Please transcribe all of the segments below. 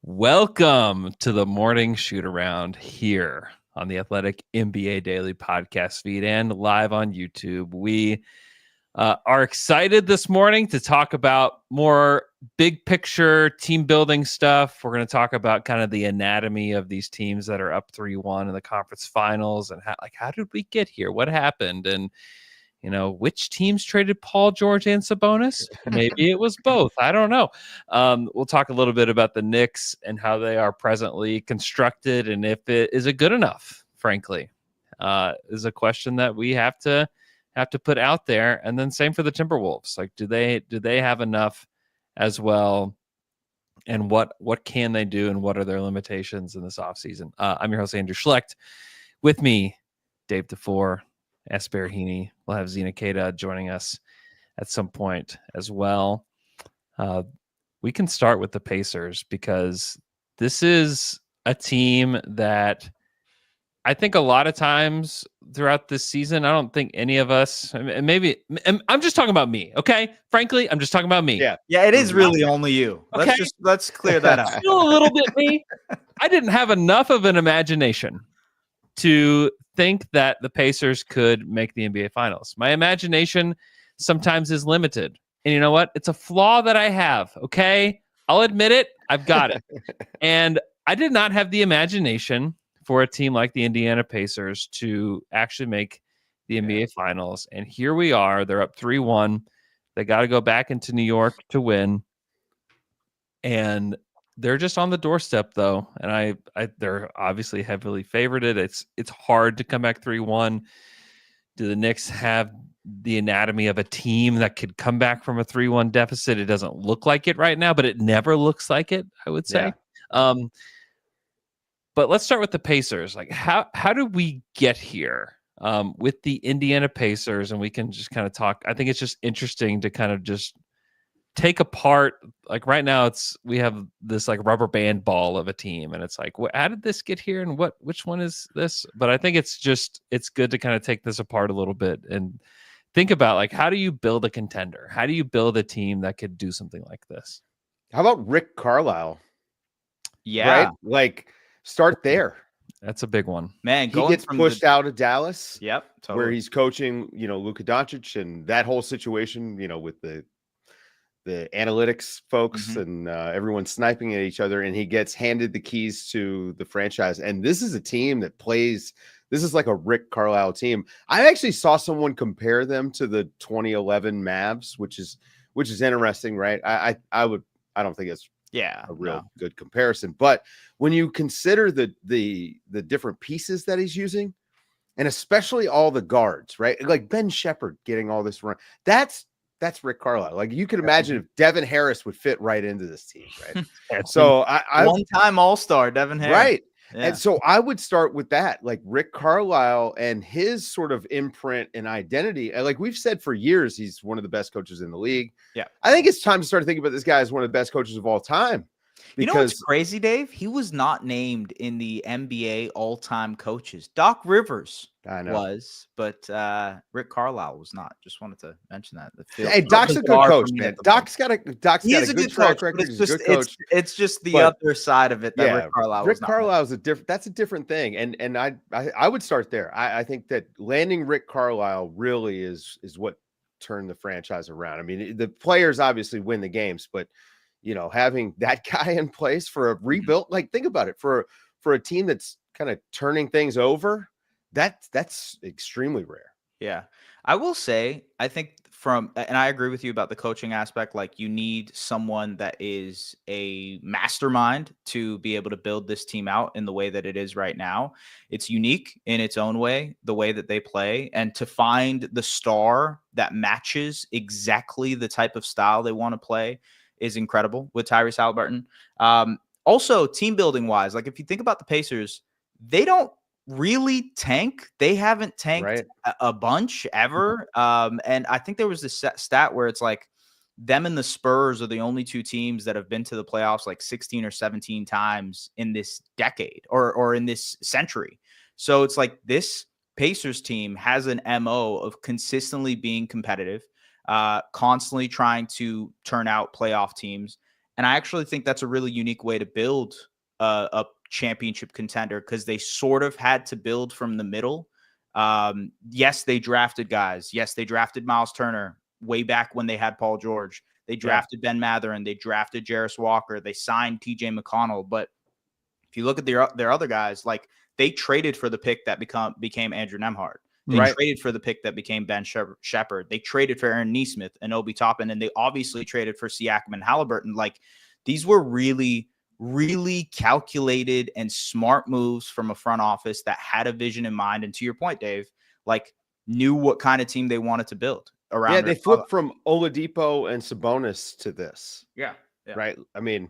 Welcome to the morning shoot around here on the Athletic NBA Daily podcast feed and live on YouTube. We are excited this morning to talk about more big picture team building stuff. We're going to talk about kind of the anatomy of these teams that are up 3-1 in the conference finals and how did we get here? What happened? And which teams traded Paul George and Sabonis? Maybe it was both. I don't know. We'll talk a little bit about the Knicks and how they are presently constructed, and if it is it good enough. Frankly, is a question that we have to put out there. And then same for the Timberwolves. Like, do they have enough as well? And what can they do? And what are their limitations in this offseason? I'm your host Andrew Schlecht. With me, Dave DeFore. Esper Heaney. We'll have Zena Keita joining us at some point as well. We can start with the Pacers because this is a team that I think a lot of times throughout this season, I don't think any of us, and maybe I'm just talking about me. Okay. Frankly, I'm just talking about me. Yeah. It is really only you. Okay. Let's clear that up. Still a little bit me. I didn't have enough of an imagination to think that the Pacers could make the NBA Finals. My imagination sometimes is limited. And you know what? It's a flaw that I have, okay? I'll admit it. I've got it. And I did not have the imagination for a team like the Indiana Pacers to actually make the NBA Finals. And here we are. They're up 3-1. They got to go back into New York to win. And they're just on the doorstep, though, and they're obviously heavily favorited. It's hard to come back 3-1. Do the Knicks have the anatomy of a team that could come back from a 3-1 deficit? It doesn't look like it right now, but it never looks like it, I would say. Yeah. But let's start with the Pacers. Like, how did we get here with the Indiana Pacers? And we can just kind of talk. I think it's just interesting to kind of just take apart, like right now we have this like rubber band ball of a team, and it's like, how did this get here, and which one is this? But I think it's good to kind of take this apart a little bit and think about, like, how do you build a contender? How do you build a team that could do something like this? How about Rick Carlisle? Yeah, right? Like, start there. That's a big one, man. He gets pushed out of Dallas. Yep, totally. Where he's coaching, Luka Doncic, and that whole situation, with the analytics folks and everyone sniping at each other, and he gets handed the keys to the franchise. And this is a team that plays. This is like a Rick Carlisle team. I actually saw someone compare them to the 2011 Mavs, which is interesting, right? I don't think it's a real good comparison, but when you consider the different pieces that he's using, and especially all the guards, right? Like Ben Shepherd getting all this run, that's Rick Carlisle. Like, you can imagine if Devin Harris would fit right into this team, right? So I one-time All-Star Devin Harris, right? Yeah. And so I would start with that, like Rick Carlisle and his sort of imprint and identity. And like we've said for years, he's one of the best coaches in the league. Yeah, I think it's time to start thinking about this guy as one of the best coaches of all time. You know what's crazy, Dave? He was not named in the NBA all-time coaches. Doc Rivers was, but Rick Carlisle was not. Just wanted to mention that. Hey, Doc's a good coach, man. Doc's got a good track record. He's a good coach. It's just the other side of it that Rick Carlisle. Rick Carlisle is that's a different thing, and I would start there. I think that landing Rick Carlisle really is what turned the franchise around. I mean, the players obviously win the games, but having that guy in place for a rebuild, like, think about it, for a team that's kind of turning things over, that's extremely rare. Yeah. I will say, I think and I agree with you about the coaching aspect. Like, you need someone that is a mastermind to be able to build this team out in the way that it is right now. It's unique in its own way, the way that they play, and to find the star that matches exactly the type of style they want to play is incredible with Tyrese Haliburton. Also, team building wise, like, if you think about the Pacers, they don't really tank. They haven't tanked a bunch ever. And I think there was this stat where it's like them and the Spurs are the only two teams that have been to the playoffs like 16 or 17 times in this decade or in this century. So it's like this Pacers team has an MO of consistently being competitive, constantly trying to turn out playoff teams. And I actually think that's a really unique way to build a championship contender, because they sort of had to build from the middle. Yes, they drafted guys. Yes, they drafted Miles Turner way back when they had Paul George. They drafted Ben Mathurin. They drafted Jarris Walker. They signed TJ McConnell. But if you look at their other guys, like they traded for the pick that became Andrew Nembhard. They traded for the pick that became Ben Shepherd. They traded for Aaron Nesmith and Obi Toppin, and they obviously traded for Siakam and Halliburton. Like, these were really, really calculated and smart moves from a front office that had a vision in mind. And to your point, Dave, like, knew what kind of team they wanted to build around. Yeah, they flipped from Oladipo and Sabonis to this. Yeah. Right. I mean,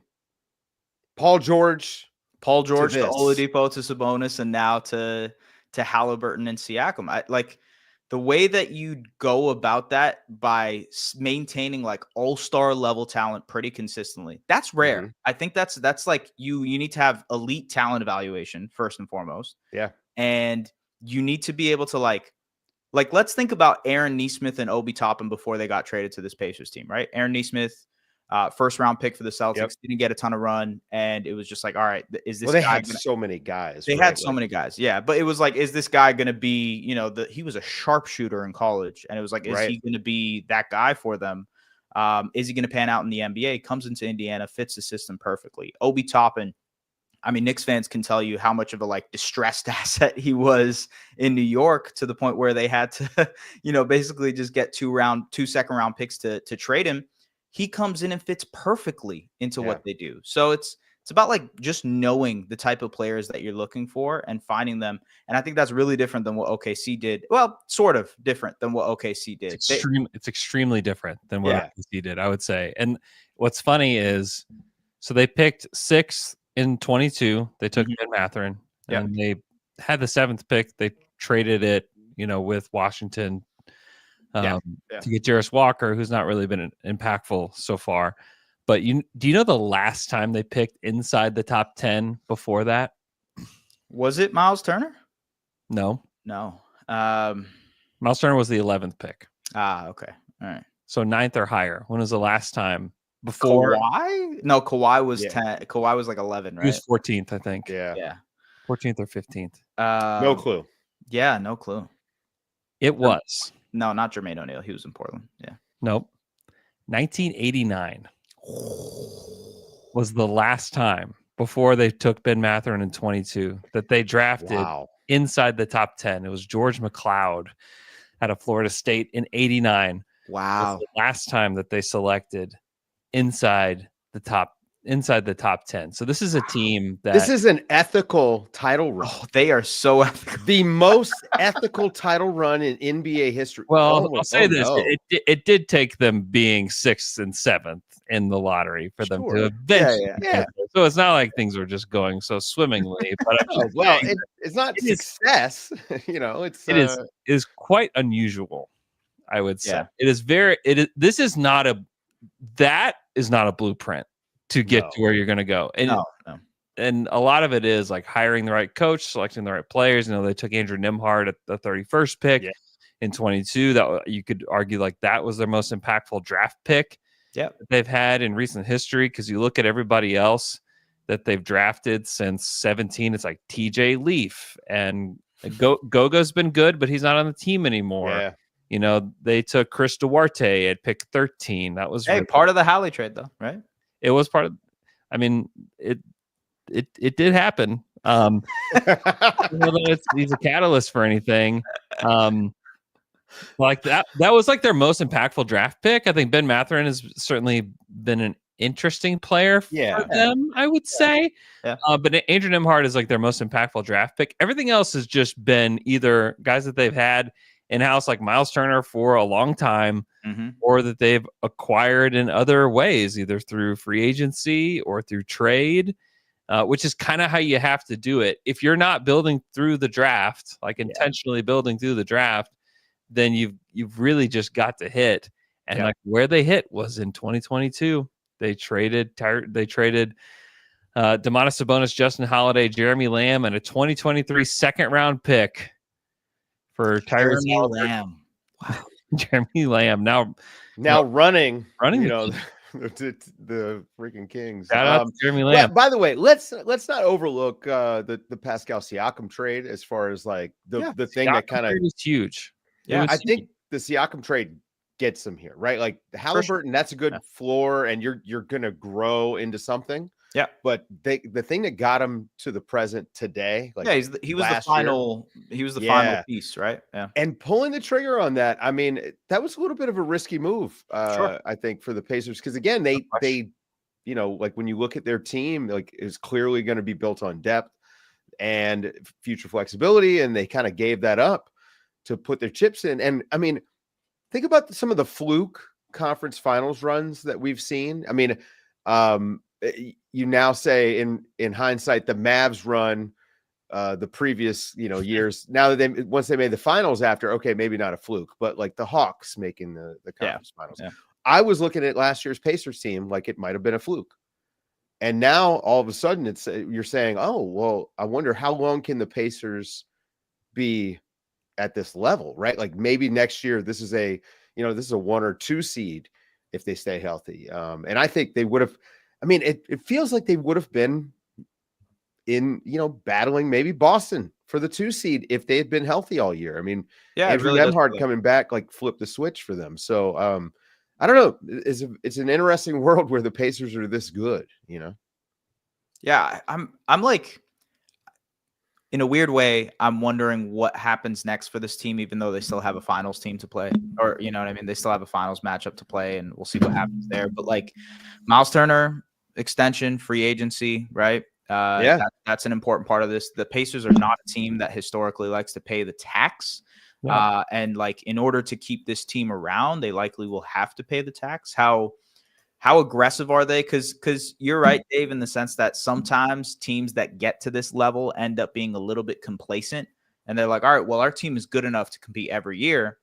Paul George to Oladipo to Sabonis, and now to Halliburton and Siakam. I like the way that you go about that by maintaining like all-star level talent pretty consistently. That's rare. Mm-hmm. I think that's like you need to have elite talent evaluation first and foremost. Yeah. And you need to be able to like let's think about Aaron Nesmith and Obi Toppin before they got traded to this Pacers team, right? Aaron Nesmith, first round pick for the Celtics, didn't get a ton of run, and it was just like, all right, is this? Well, they had so many guys. They had so many guys, yeah. But it was like, is this guy going to be? You know, he was a sharpshooter in college, and it was like, is he going to be that guy for them? Is he going to pan out in the NBA? Comes into Indiana, fits the system perfectly. Obi Toppin, I mean, Knicks fans can tell you how much of a like distressed asset he was in New York, to the point where they had to, basically just get two second round picks to trade him. He comes in and fits perfectly into what they do. So it's about like just knowing the type of players that you're looking for and finding them. And I think that's really different than what OKC did. Well, sort of different than what OKC did. It's extremely different than what OKC did, I would say. And what's funny is, so they picked 6th in 22. They took Ben Mathurin, and they had the 7th pick. They traded it, with Washington to get Jarris Walker, who's not really been impactful so far. But do you know the last time they picked inside the top 10 before that? Was it Miles Turner? No. Miles Turner was the 11th pick. Okay. All right. So 9th or higher. When was the last time? Before Kawhi? No, Kawhi was 10. Kawhi was like 11, right? He was 14th, I think. Yeah. 14th or 15th. No clue. Yeah, no clue. It was. No, not Jermaine O'Neal. He was in Portland. Yeah. Nope. 1989 was the last time, before they took Ben Mathurin in 22, that they drafted inside the top 10. It was George McLeod out of Florida State in 89. Wow. Was the last time that they selected inside the top 10. So this is a team that this is an ethical title run. Oh, they are so ethical. The most ethical title run in NBA history. Well, I'll say this: it did take them being 6th and 7th in the lottery for them to eventually. Yeah. So it's not like things were just going so swimmingly. But it's not success. It is quite unusual, I would say. Yeah. That is not a blueprint to get to where you're going to go. And and a lot of it is like hiring the right coach, selecting the right players. They took Andrew Nembhard at the 31st pick in 22. That you could argue like that was their most impactful draft pick that they've had in recent history. Because you look at everybody else that they've drafted since 17, it's like TJ Leaf, and Goga's been good, but he's not on the team anymore. Yeah. They took Chris Duarte at pick 13. That was part of the Hallie trade, though, right? It was part of. I mean, it did happen. He's a catalyst for anything. Like that was like their most impactful draft pick. I think Ben Mathurin has certainly been an interesting player for them, I would say. Yeah. But Andrew Nembhard is like their most impactful draft pick. Everything else has just been either guys that they've had in-house, like Miles Turner, for a long time, or that they've acquired in other ways, either through free agency or through trade, which is kind of how you have to do it. If you're not building through the draft, like intentionally building through the draft, then you've really just got to hit. And like where they hit was in 2022. They traded Domantas Sabonis, Justin Holiday, Jeremy Lamb, and a 2023 second-round pick for Tyrese Lamb. Wow. Jeremy Lamb now running. the freaking Kings. Shout out to Jeremy Lamb. By the way, let's not overlook the Pascal Siakam trade as far as like the thing that kind of is huge. Yeah, I think the Siakam trade gets them here, right? Like Halliburton, that's a good floor, and you're gonna grow into something. Yeah, but the thing that got him to the present today, like he was the final piece, right? Yeah, and pulling the trigger on that, I mean, that was a little bit of a risky move, I think, for the Pacers, because again, they like when you look at their team, like it's clearly going to be built on depth and future flexibility, and they kind of gave that up to put their chips in. And I mean, think about some of the fluke conference finals runs that we've seen. I mean, you now say in hindsight, the Mavs run the previous years, now that once they made the finals after, okay, maybe not a fluke, but like the Hawks making the conference finals. Yeah. I was looking at last year's Pacers team like it might have been a fluke. And now all of a sudden you're saying, oh, well, I wonder how long can the Pacers be at this level, right? Like maybe next year this is a 1 or 2 seed if they stay healthy. And I think they would have, I mean, it feels like they would have been in, battling maybe Boston for the 2 seed if they had been healthy all year. I mean, Andrew Nembhard coming back like flipped the switch for them. So I don't know. It's an interesting world where the Pacers are this good, Yeah, I'm like, in a weird way, I'm wondering what happens next for this team, even though they still have a finals team to play, or you know what I mean? They still have a finals matchup to play, and we'll see what happens there. But like Miles Turner extension, free agency, right? That's an important part of this. The Pacers are not a team that historically likes to pay the tax. Yeah. And like, in order to keep this team around, they likely will have to pay the tax. How aggressive are they? Because you're right, Dave, in the sense that sometimes teams that get to this level end up being a little bit complacent, and they're like, all right, well, our team is good enough to compete every year.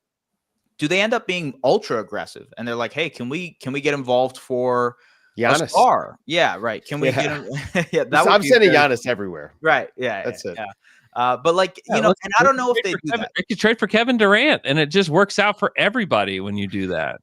Do they end up being ultra aggressive? And they're like, hey, can we get involved for Giannis? A star? Yeah, right. Can we get him? Yeah, I'm sending Giannis everywhere. Right. Yeah. That's it. Yeah. But like, and I don't know if they do that. They could trade for Kevin Durant, and it just works out for everybody when you do that,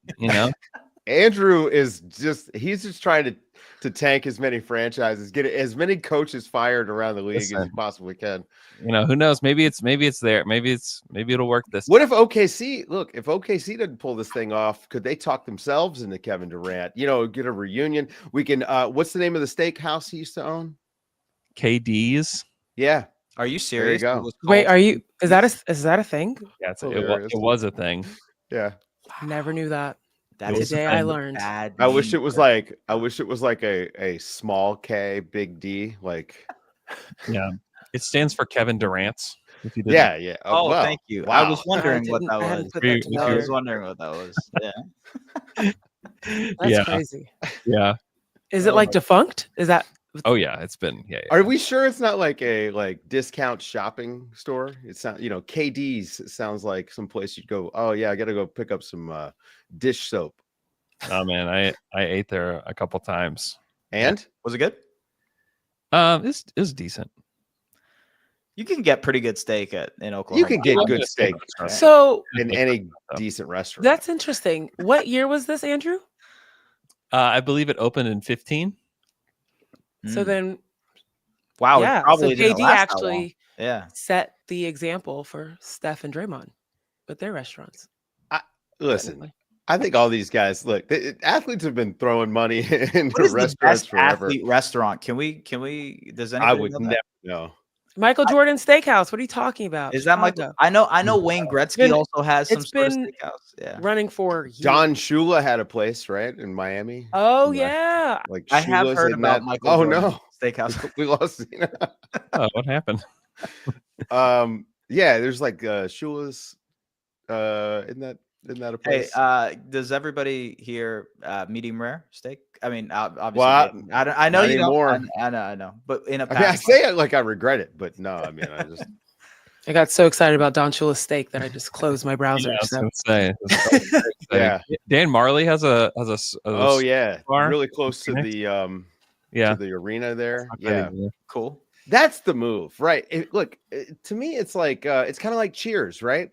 Andrew he's just trying to tank as many franchises, get as many coaches fired around the league as he possibly can. Who knows? Maybe it's there. Maybe it'll work this What time. if OKC didn't pull this thing off, could they talk themselves into Kevin Durant? Get a reunion. We can what's the name of the steakhouse he used to own? KD's. Yeah. Are you serious? There you go. Wait, is that a thing? Yeah, it was a thing. Yeah. Never knew that. That is today I learned. I wish it was like a small K, big D, like. Yeah, it stands for Kevin Durant's. Yeah. Oh, well, thank you. Wow. I was wondering what that was. I was wondering what that was. Yeah. That's crazy. Yeah. Is it like defunct? Is that? Oh yeah, it's been. Yeah. Are we sure it's not like a discount shopping store? It sounds, KD's. It sounds like some place you'd go. Oh yeah, I got to go pick up some dish soap. Oh man, I ate there a couple times. And was it good? It was decent. You can get pretty good steak in Oklahoma. You can get good steak so in any decent restaurant. That's interesting. What year was this, Andrew? I believe it opened in 2015. So then, wow, yeah. Probably so KD actually set the example for Steph and Draymond with their restaurants. Listen, I think all these guys athletes have been throwing money into restaurants forever. Athlete restaurant. Can we? Does anybody? I would never know. Michael Jordan Steakhouse. What are you talking about? Is that Michael? I know Wayne Gretzky also has some sort of steakhouse. Yeah, running for years. Don Shula had a place right in Miami. Oh yeah, like I have heard about Michael. Oh Jordan no, steakhouse. We lost. Oh, what happened? Yeah, there's like Shula's. Isn't that a place? Hey, does everybody here medium rare steak? I mean, obviously, I know you don't. I know, but in a I say it like I regret it, but no, I mean, I got so excited about Don Shula's steak that I just closed my browser. Yeah, I was gonna say. Yeah. Dan Marley has a oh yeah, bar. Really close to the to the arena there. Yeah, cool. That's the move, right? To me, it's like it's kind of like Cheers, right?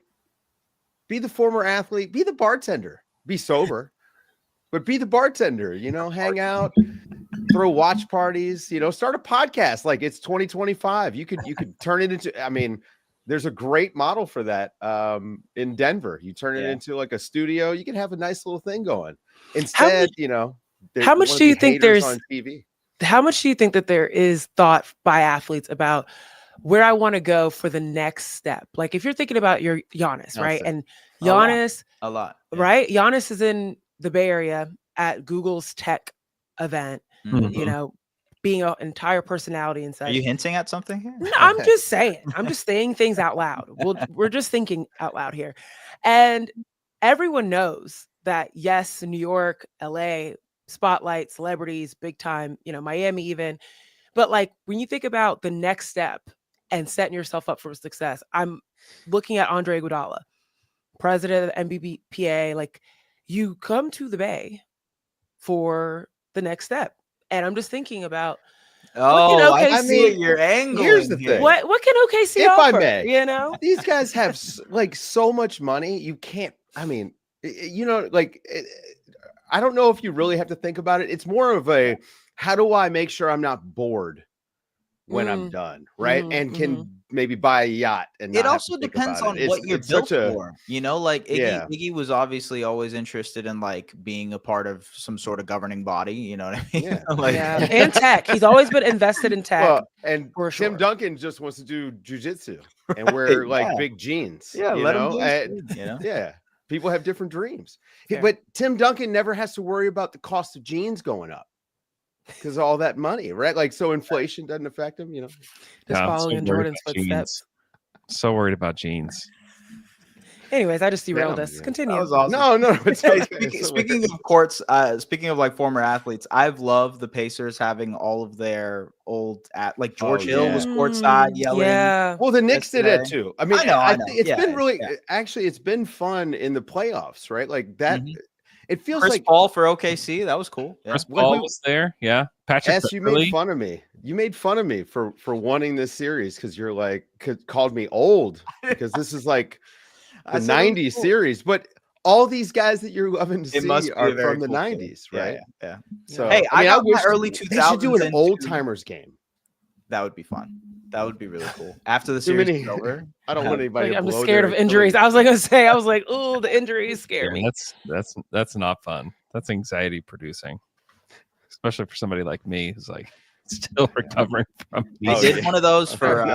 Be the former athlete, be the bartender, be sober. but be the bartender, hang out, throw watch parties, start a podcast. Like it's 2025. You could turn it into, I mean, there's a great model for that in Denver. You turn it into like a studio, you can have a nice little thing going. Instead, how much do you think there's on TV? How much do you think that there is thought by athletes about where I want to go for the next step? Like if you're thinking about your Giannis, right? And Giannis, a lot, right? Giannis is in the Bay Area at Google's tech event, being an entire personality and such. Are you hinting at something here? No, I'm just saying. I'm just saying things out loud. We're just thinking out loud here. And everyone knows that, yes, New York, LA, spotlight, celebrities, big time, Miami even. But like when you think about the next step and setting yourself up for success, I'm looking at Andre Iguodala, president of the NBPA. Like you come to the Bay for the next step. And I'm just thinking about I see your angle. Here's the thing. What can OKC offer? I may, these guys have like so much money. You can't. I mean, I don't know if you really have to think about it. It's more of a, how do I make sure I'm not bored when I'm done, right? And can maybe buy a yacht. And it also depends on what you're built for. Like Iggy was obviously always interested in like being a part of some sort of governing body. You know what I mean? Yeah. And tech. He's always been invested in tech. Well, and Tim Duncan just wants to do jujitsu and wear like big jeans. Yeah, let him do yeah. People have different dreams. But Tim Duncan never has to worry about the cost of jeans going up because of all that money, right? Like, so inflation doesn't affect him, Just following in Jordan's footsteps. So worried about jeans. Anyways, I just derailed us. Continue. That was awesome. No. Speaking of courts, speaking of like former athletes, I've loved the Pacers having all of their old like George Hill was courtside yelling. Yeah. Well, the Knicks did it too. I mean, I know. It's been really, actually, it's been fun in the playoffs, right? Like that. It feels Chris like Paul for OKC. That was cool. Yeah. Chris Paul was there. Yeah. Patrick. You made fun of me. You made fun of me for wanting this series because you're like called me old because this is like the 90s series, but all these guys that you're loving to see are from the 90s, right? Yeah. So hey, I wish early 2000s. They should do an old timers game. That would be fun. That would be really cool. After the series is over, I don't want anybody. I'm just scared of injuries. I was like, oh, the injuries scare me. That's not fun. That's anxiety producing, especially for somebody like me who's like still recovering from. They did one of those for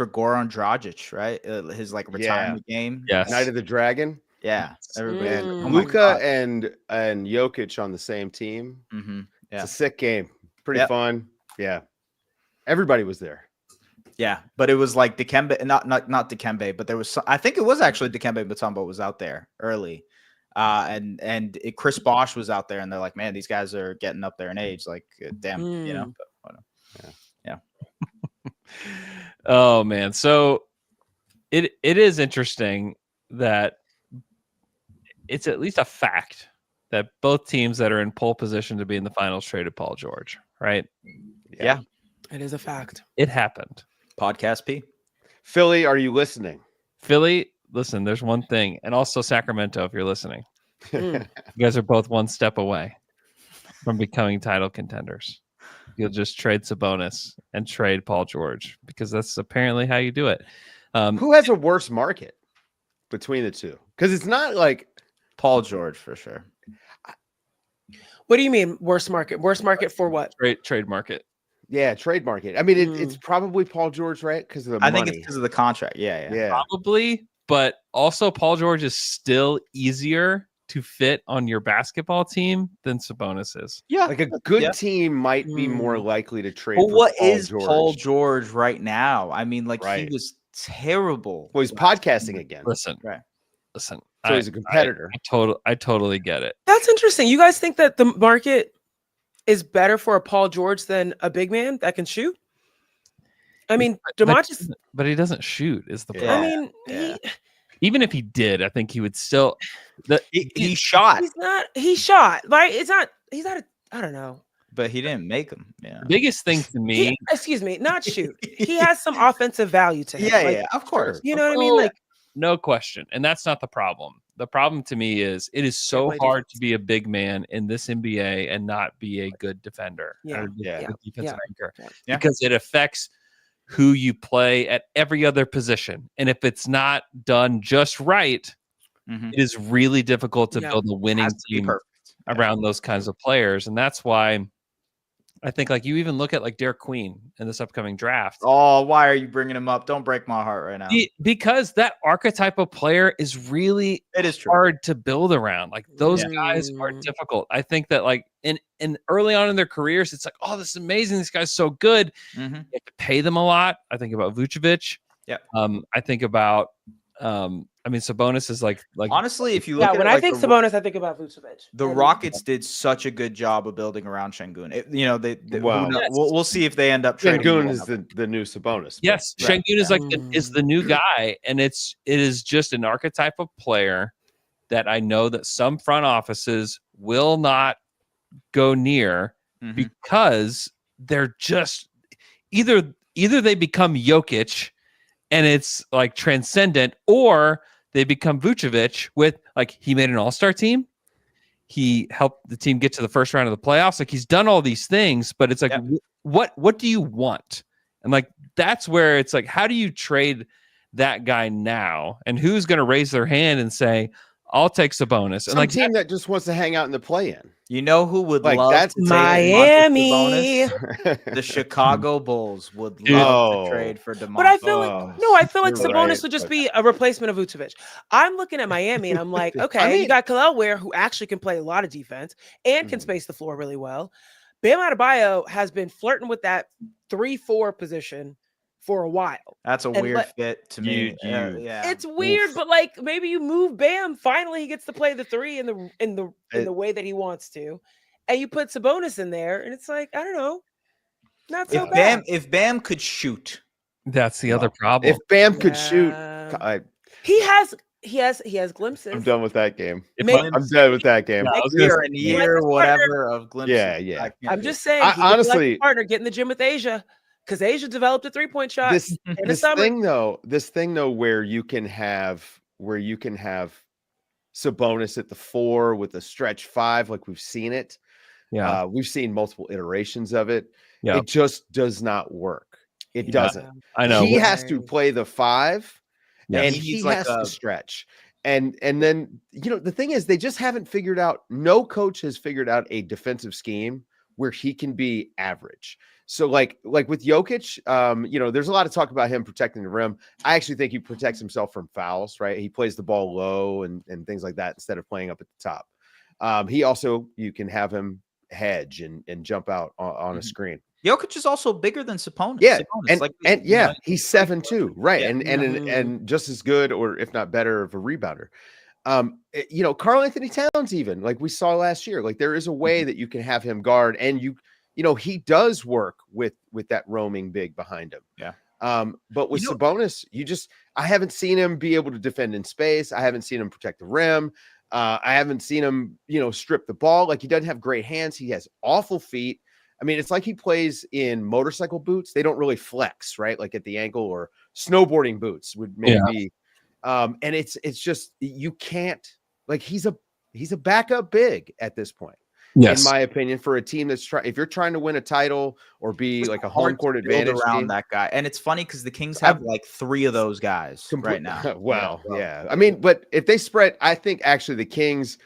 Goran Dragic, right? His like retirement game. Yes. Night of the Dragon. Yeah. Everybody. Luka and Jokic on the same team. Yeah. It's a sick game. Pretty fun. Yeah. Everybody was there. Yeah, but it was like Dikembe, not Dikembe, but there was I think it was actually Dikembe Mutombo was out there early. Chris Bosh was out there, and they're like, man, these guys are getting up there in age. Like, damn, But, yeah. Oh man, so it is interesting that it's at least a fact that both teams that are in pole position to be in the finals traded Paul George, right? Yeah. It is a fact. It happened. Podcast P. Philly, are you listening? Philly, listen, there's one thing. And also Sacramento, if you're listening. You guys are both one step away from becoming title contenders. You'll just trade Sabonis and trade Paul George because that's apparently how you do it. Who has a worse market between the two? Because it's not like Paul George for sure. What do you mean worse market? Worse market for what? Trade market. Yeah, trade market. I mean, it's probably Paul George, right? Because of the money. I think it's because of the contract. Yeah. Probably, but also Paul George is still easier to fit on your basketball team than Sabonis is. Yeah, like a good team might be more likely to trade. But what is Paul George right now? I mean, like he was terrible. Well, he's podcasting again. Listen. So he's a competitor. I totally get it. That's interesting. You guys think that the market is better for a Paul George than a big man that can shoot? I mean, DeMarcus, but he doesn't shoot. Is the problem? I mean, even if he did, I think he would still. He shot. He shot. Right? He's not. I don't know. But he didn't make them. Yeah. The biggest thing to me. Not shoot. He has some offensive value to him. Yeah, of course. You know what I mean? Like, no question, and that's not the problem. The problem to me is it is so play hard defense. to be a big man in this NBA and not be a good defender Yeah. or Yeah. a defensive anchor Yeah. because it affects who you play at every other position. And if it's not done just right, Mhm. it is really difficult to Yeah. build a winning Has to be team perfect. around those kinds of players. And that's why I think like you even look at like Derek Queen in this upcoming draft. Oh, why are you bringing him up? Don't break my heart right now. Because that archetype of player is really It is true. hard to build around. Like those guys are Mm. difficult. I think that like in early on in their careers, it's like, oh, this is amazing. This guy's so good. Mhm. You have to pay them a lot. I think about Vucevic. Yep. I think about I mean Sabonis is like Honestly, if you look Yeah, at when it, I like think Sabonis, I think about Vucevic. the And- Rockets did such a good job of building around Şengün. Well, we'll see if they end up trading. Şengün one is of them. the new Sabonis. yes, Right. Şengün is like is the new guy, and it is just an archetype of player that I know that some front offices will not go near Mhm. because they're just either they become Jokic and it's like transcendent, or they become Vucevic with like he made an all-star team. He helped the team get to the first round of the playoffs. Like he's done all these things, but it's like, what do you want? And like, that's where it's like, how do you trade that guy now? And who's going to raise their hand and say, I'll take Sabonis? And Some like team that just wants to hang out in the play-in. You know who would Like, love that's to take Miami. DeMarcus Sabonis? The Chicago Bulls would Dude. love to trade for DeMarcus. But I feel Oh, like I feel like you're Sabonis right, would just but- be a replacement of Vucevic. I'm looking at Miami and I'm like, okay, you mean- got Carlisle Ware, who actually can play a lot of defense and can Mhm. space the floor really well. Bam Adebayo has been flirting with that 3-4 position for a while. That's a And weird let- fit to me. Yeah, It's weird, but like maybe you move Bam. Finally, he gets to play the 3 in the It- way that he wants to, and you put Sabonis in there, and it's like I don't know, not so bad. if Bam could shoot, that's the other Well, problem. If Bam could shoot, Yeah. He has glimpses. I'm done with that game. If Maybe- I- I'm done with that game. Yeah, I was gonna year say, and man, year, his whatever of glimpses. Yeah. I can't I'm do just it. saying. I- He honestly, honestly- like partner, get in the gym with Asia because Asia developed a 3-point shot This in the this summer. thing though, where you can have Sabonis at the 4 with a stretch 5, like we've seen it. yeah, We've seen multiple iterations of it. Yeah. It just does not work. It Yeah. doesn't. I know. He has to play the 5, Yeah. and He he needs like has a- to stretch. And then the thing is, they just haven't figured out. No coach has figured out a defensive scheme where he can be average. So like with Jokic, there's a lot of talk about him protecting the rim. I actually think he protects himself from fouls, right? He plays the ball low and things like that instead of playing up at the top. He also, you can have him hedge and jump out on a screen. Jokic is also bigger than Sabonis. Yeah, Sabonis, and he's 7'2", right? Yeah. And just as good, or if not better, of a rebounder. Karl Anthony Towns, even like we saw last year, like there is a way that you can have him guard, and he does work with that roaming big behind him. Yeah. But with Sabonis, I haven't seen him be able to defend in space. I haven't seen him protect the rim. I haven't seen him, strip the ball. Like he doesn't have great hands. He has awful feet. I mean, it's like he plays in motorcycle boots. They don't really flex, right? Like at the ankle, or snowboarding boots would maybe be. And it's just, you can't, like, he's a backup big at this point. Yes. In my opinion, for a team that's if you're trying to win a title or be It's like a hard home court to build advantage around team, that guy. And it's funny because the Kings have like 3 of those guys right now. Well, yeah. I mean, but if they spread, I think actually the Kings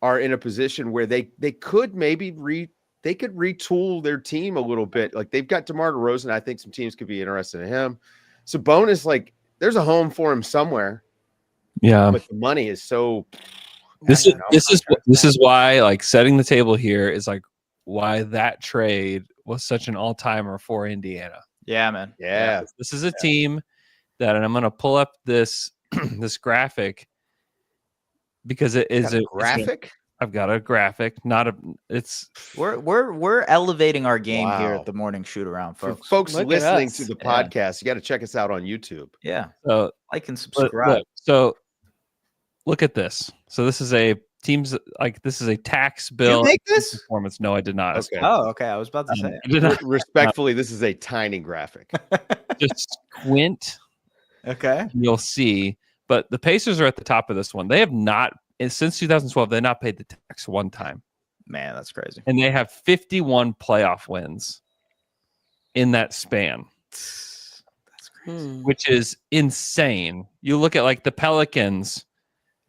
are in a position where they could maybe retool their team a little bit. Like they've got DeMar DeRozan. I think some teams could be interested in him. Sabonis, like there's a home for him somewhere. Yeah. But the money is so. This is why like setting the table here is like why that trade was such an all-timer for Indiana. Yeah, man. Yeah. This is a team that, and I'm going to pull up this this graphic because it is a graphic. I've got a graphic, We're elevating our game here Wow. at the morning shoot around, For folks. folks Look at listening us. to the Yeah. podcast, you got to check us out on YouTube. Yeah, so like and Look, subscribe. so look at this. So this is a this is a tax bill. make this? Performance? No, I did not. Okay. Oh, okay. I was about to say. I did not. Respectfully, this is a tiny graphic. Just squint. Okay. You'll see. But the Pacers are at the top of this one. They have not, since 2012, they've not paid the tax one time. Man, that's crazy. And they have 51 playoff wins in that span. That's crazy. Which is insane. You look at like the Pelicans,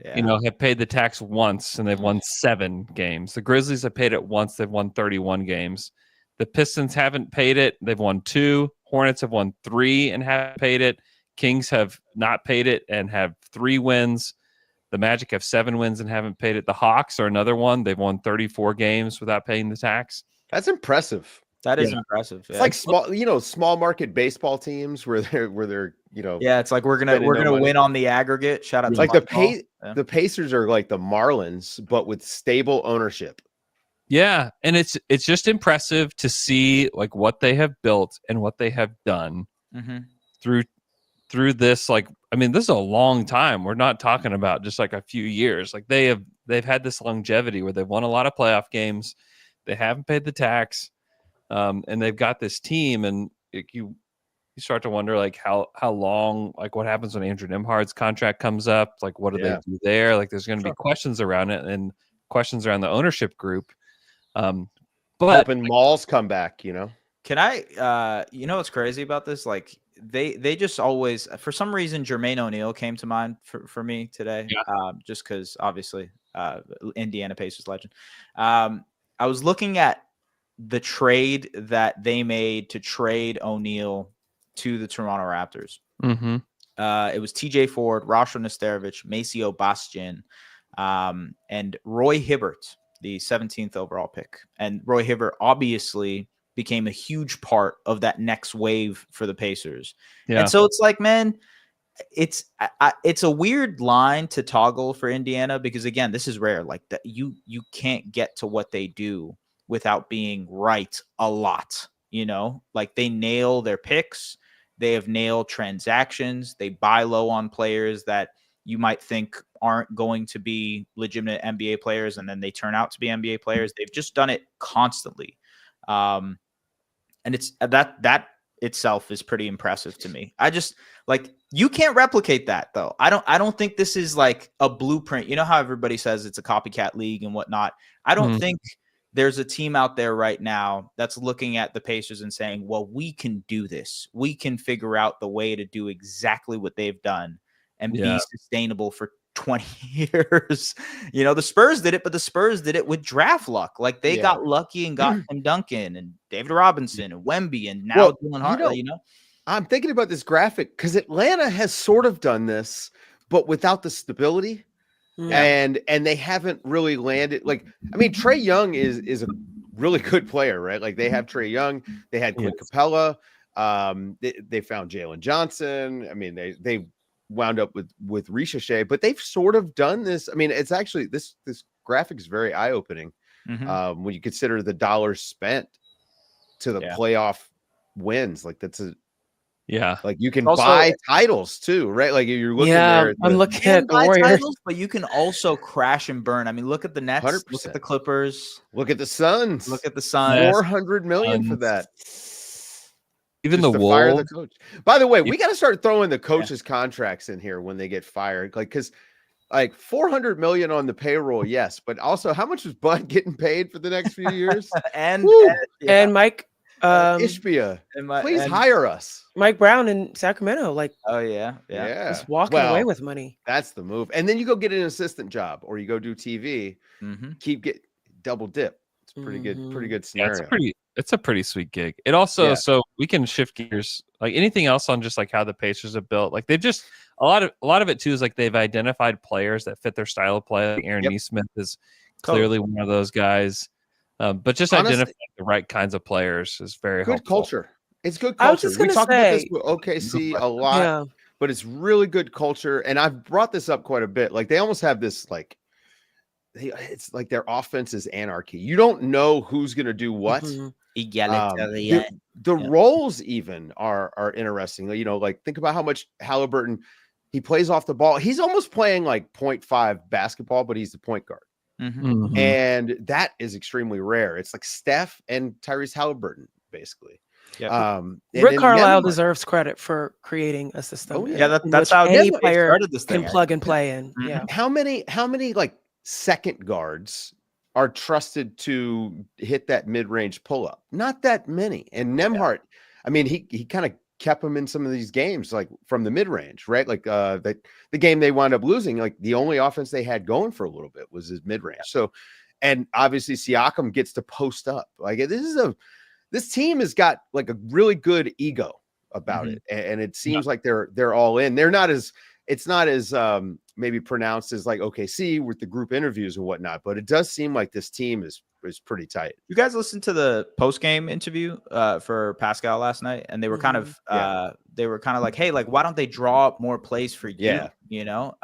have paid the tax once and they've won 7 games. The Grizzlies have paid it once. They've won 31 games. The Pistons haven't paid it. They've won 2. Hornets have won 3 and haven't paid it. Kings have not paid it and have 3 wins. The Magic have 7 wins and haven't paid it. The Hawks are another one. They've won 34 games without paying the tax. That's impressive. That is impressive. It's like small market baseball teams where they're it's like we're gonna win on the aggregate. Shout out to like the Pacers are like the Marlins, but with stable ownership. Yeah, and it's just impressive to see like what they have built and what they have done through this. Like, I mean, this is a long time. We're not talking about just like a few years. Like they've had this longevity where they've won a lot of playoff games. They haven't paid the tax. And they've got this team, and you start to wonder like how long, like what happens when Andrew Nembhard's contract comes up, like what do they do there? Like there's going to be questions around it and questions around the ownership group. But hoping malls come back, Can I what's crazy about this? Like they just always, for some reason, Jermaine O'Neal came to mind for me today. Just because obviously Indiana Pacers legend. I was looking at the trade that they made to trade O'Neal to the Toronto Raptors. It was TJ Ford, Rasho Nesterovic, Maceo Bastian, and Roy Hibbert, the 17th overall pick. And Roy Hibbert obviously became a huge part of that next wave for the Pacers. Yeah. And so it's like, man, it's a weird line to toggle for Indiana because, again, this is rare. Like that you can't get to what they do without being right a lot, like they nail their picks. They have nailed transactions. They buy low on players that you might think aren't going to be legitimate NBA players, and then they turn out to be NBA players. They've just done it constantly. And it's that itself is pretty impressive to me. I just like, you can't replicate that though. I don't think this is like a blueprint. You know how everybody says it's a copycat league and whatnot. I don't think there's a team out there right now that's looking at the Pacers and saying, well, we can do this. We can figure out the way to do exactly what they've done and be sustainable for 20 years. The Spurs did it, but the Spurs did it with draft luck. Like they got lucky and got Tim Duncan and David Robinson and Wemby and now Dylan Hartley, I'm thinking about this graphic because Atlanta has sort of done this, but without the stability. And they haven't really landed. Like, I mean, Trae Young is a really good player, right? Like they have Trae Young, they had Clint Capella, they found Jalen Johnson. I mean, they wound up with Ricochet, but they've sort of done this. I mean, it's actually this graphic is very eye-opening when you consider the dollars spent to the playoff wins. Like that's like you can also buy titles too, right? Like you're looking there. I'm looking at the Warriors, titles, but you can also crash and burn. I mean, look at the Nets, 100%. Look at the Clippers, look at the Suns, $400 million for that. Even just the Wolves. Fire the Wolves. coach. By the way, we got to start throwing the coaches' contracts in here when they get fired, like because like $400 million on the payroll, yes, but also how much is Bud getting paid for the next few years? and Mike. Ishbia, please hire us. Mike Brown in Sacramento, like, just walking away with money. That's the move. And then you go get an assistant job, or you go do TV. Get double dip. It's pretty good scenario. It's a pretty sweet gig. It also so we can shift gears. Like anything else on just like how the Pacers are built. Like they've just a lot of it too is like they've identified players that fit their style of play. Like Aaron Nesmith is clearly one of those guys. But just identifying the right kinds of players is very good helpful. Culture. It's good culture. We talk about this with OKC a lot, but it's really good culture. And I've brought this up quite a bit. Like they almost have this like it's like their offense is anarchy. You don't know who's going to do what. The roles even are interesting. Like think about how much Halliburton, he plays off the ball. He's almost playing like 0.5 basketball, but he's the point guard. And that is extremely rare. It's like Steph and Tyrese Halliburton, basically. Yeah. Rick and Carlisle Nembhard- deserves credit for creating a system. Oh, Yeah, in that's which how any they player started this can thing. plug and play in. Mhm. Yeah. How many like second guards are trusted to hit that mid-range pull-up? Not that many. And Nembhard, I mean, he kind of kept him in some of these games, like from the mid-range, right? Like the game they wound up losing, like the only offense they had going for a little bit was his mid-range. So, and obviously Siakam gets to post up. Like this team has got like a really good ego about it, and it seems like they're all in. It's not as maybe pronounced as like OKC with the group interviews and whatnot, but it does seem like this team is pretty tight. You guys listened to the post game interview for Pascal last night, and they were kind of like, hey, like why don't they draw up more plays for you? Yeah. You know,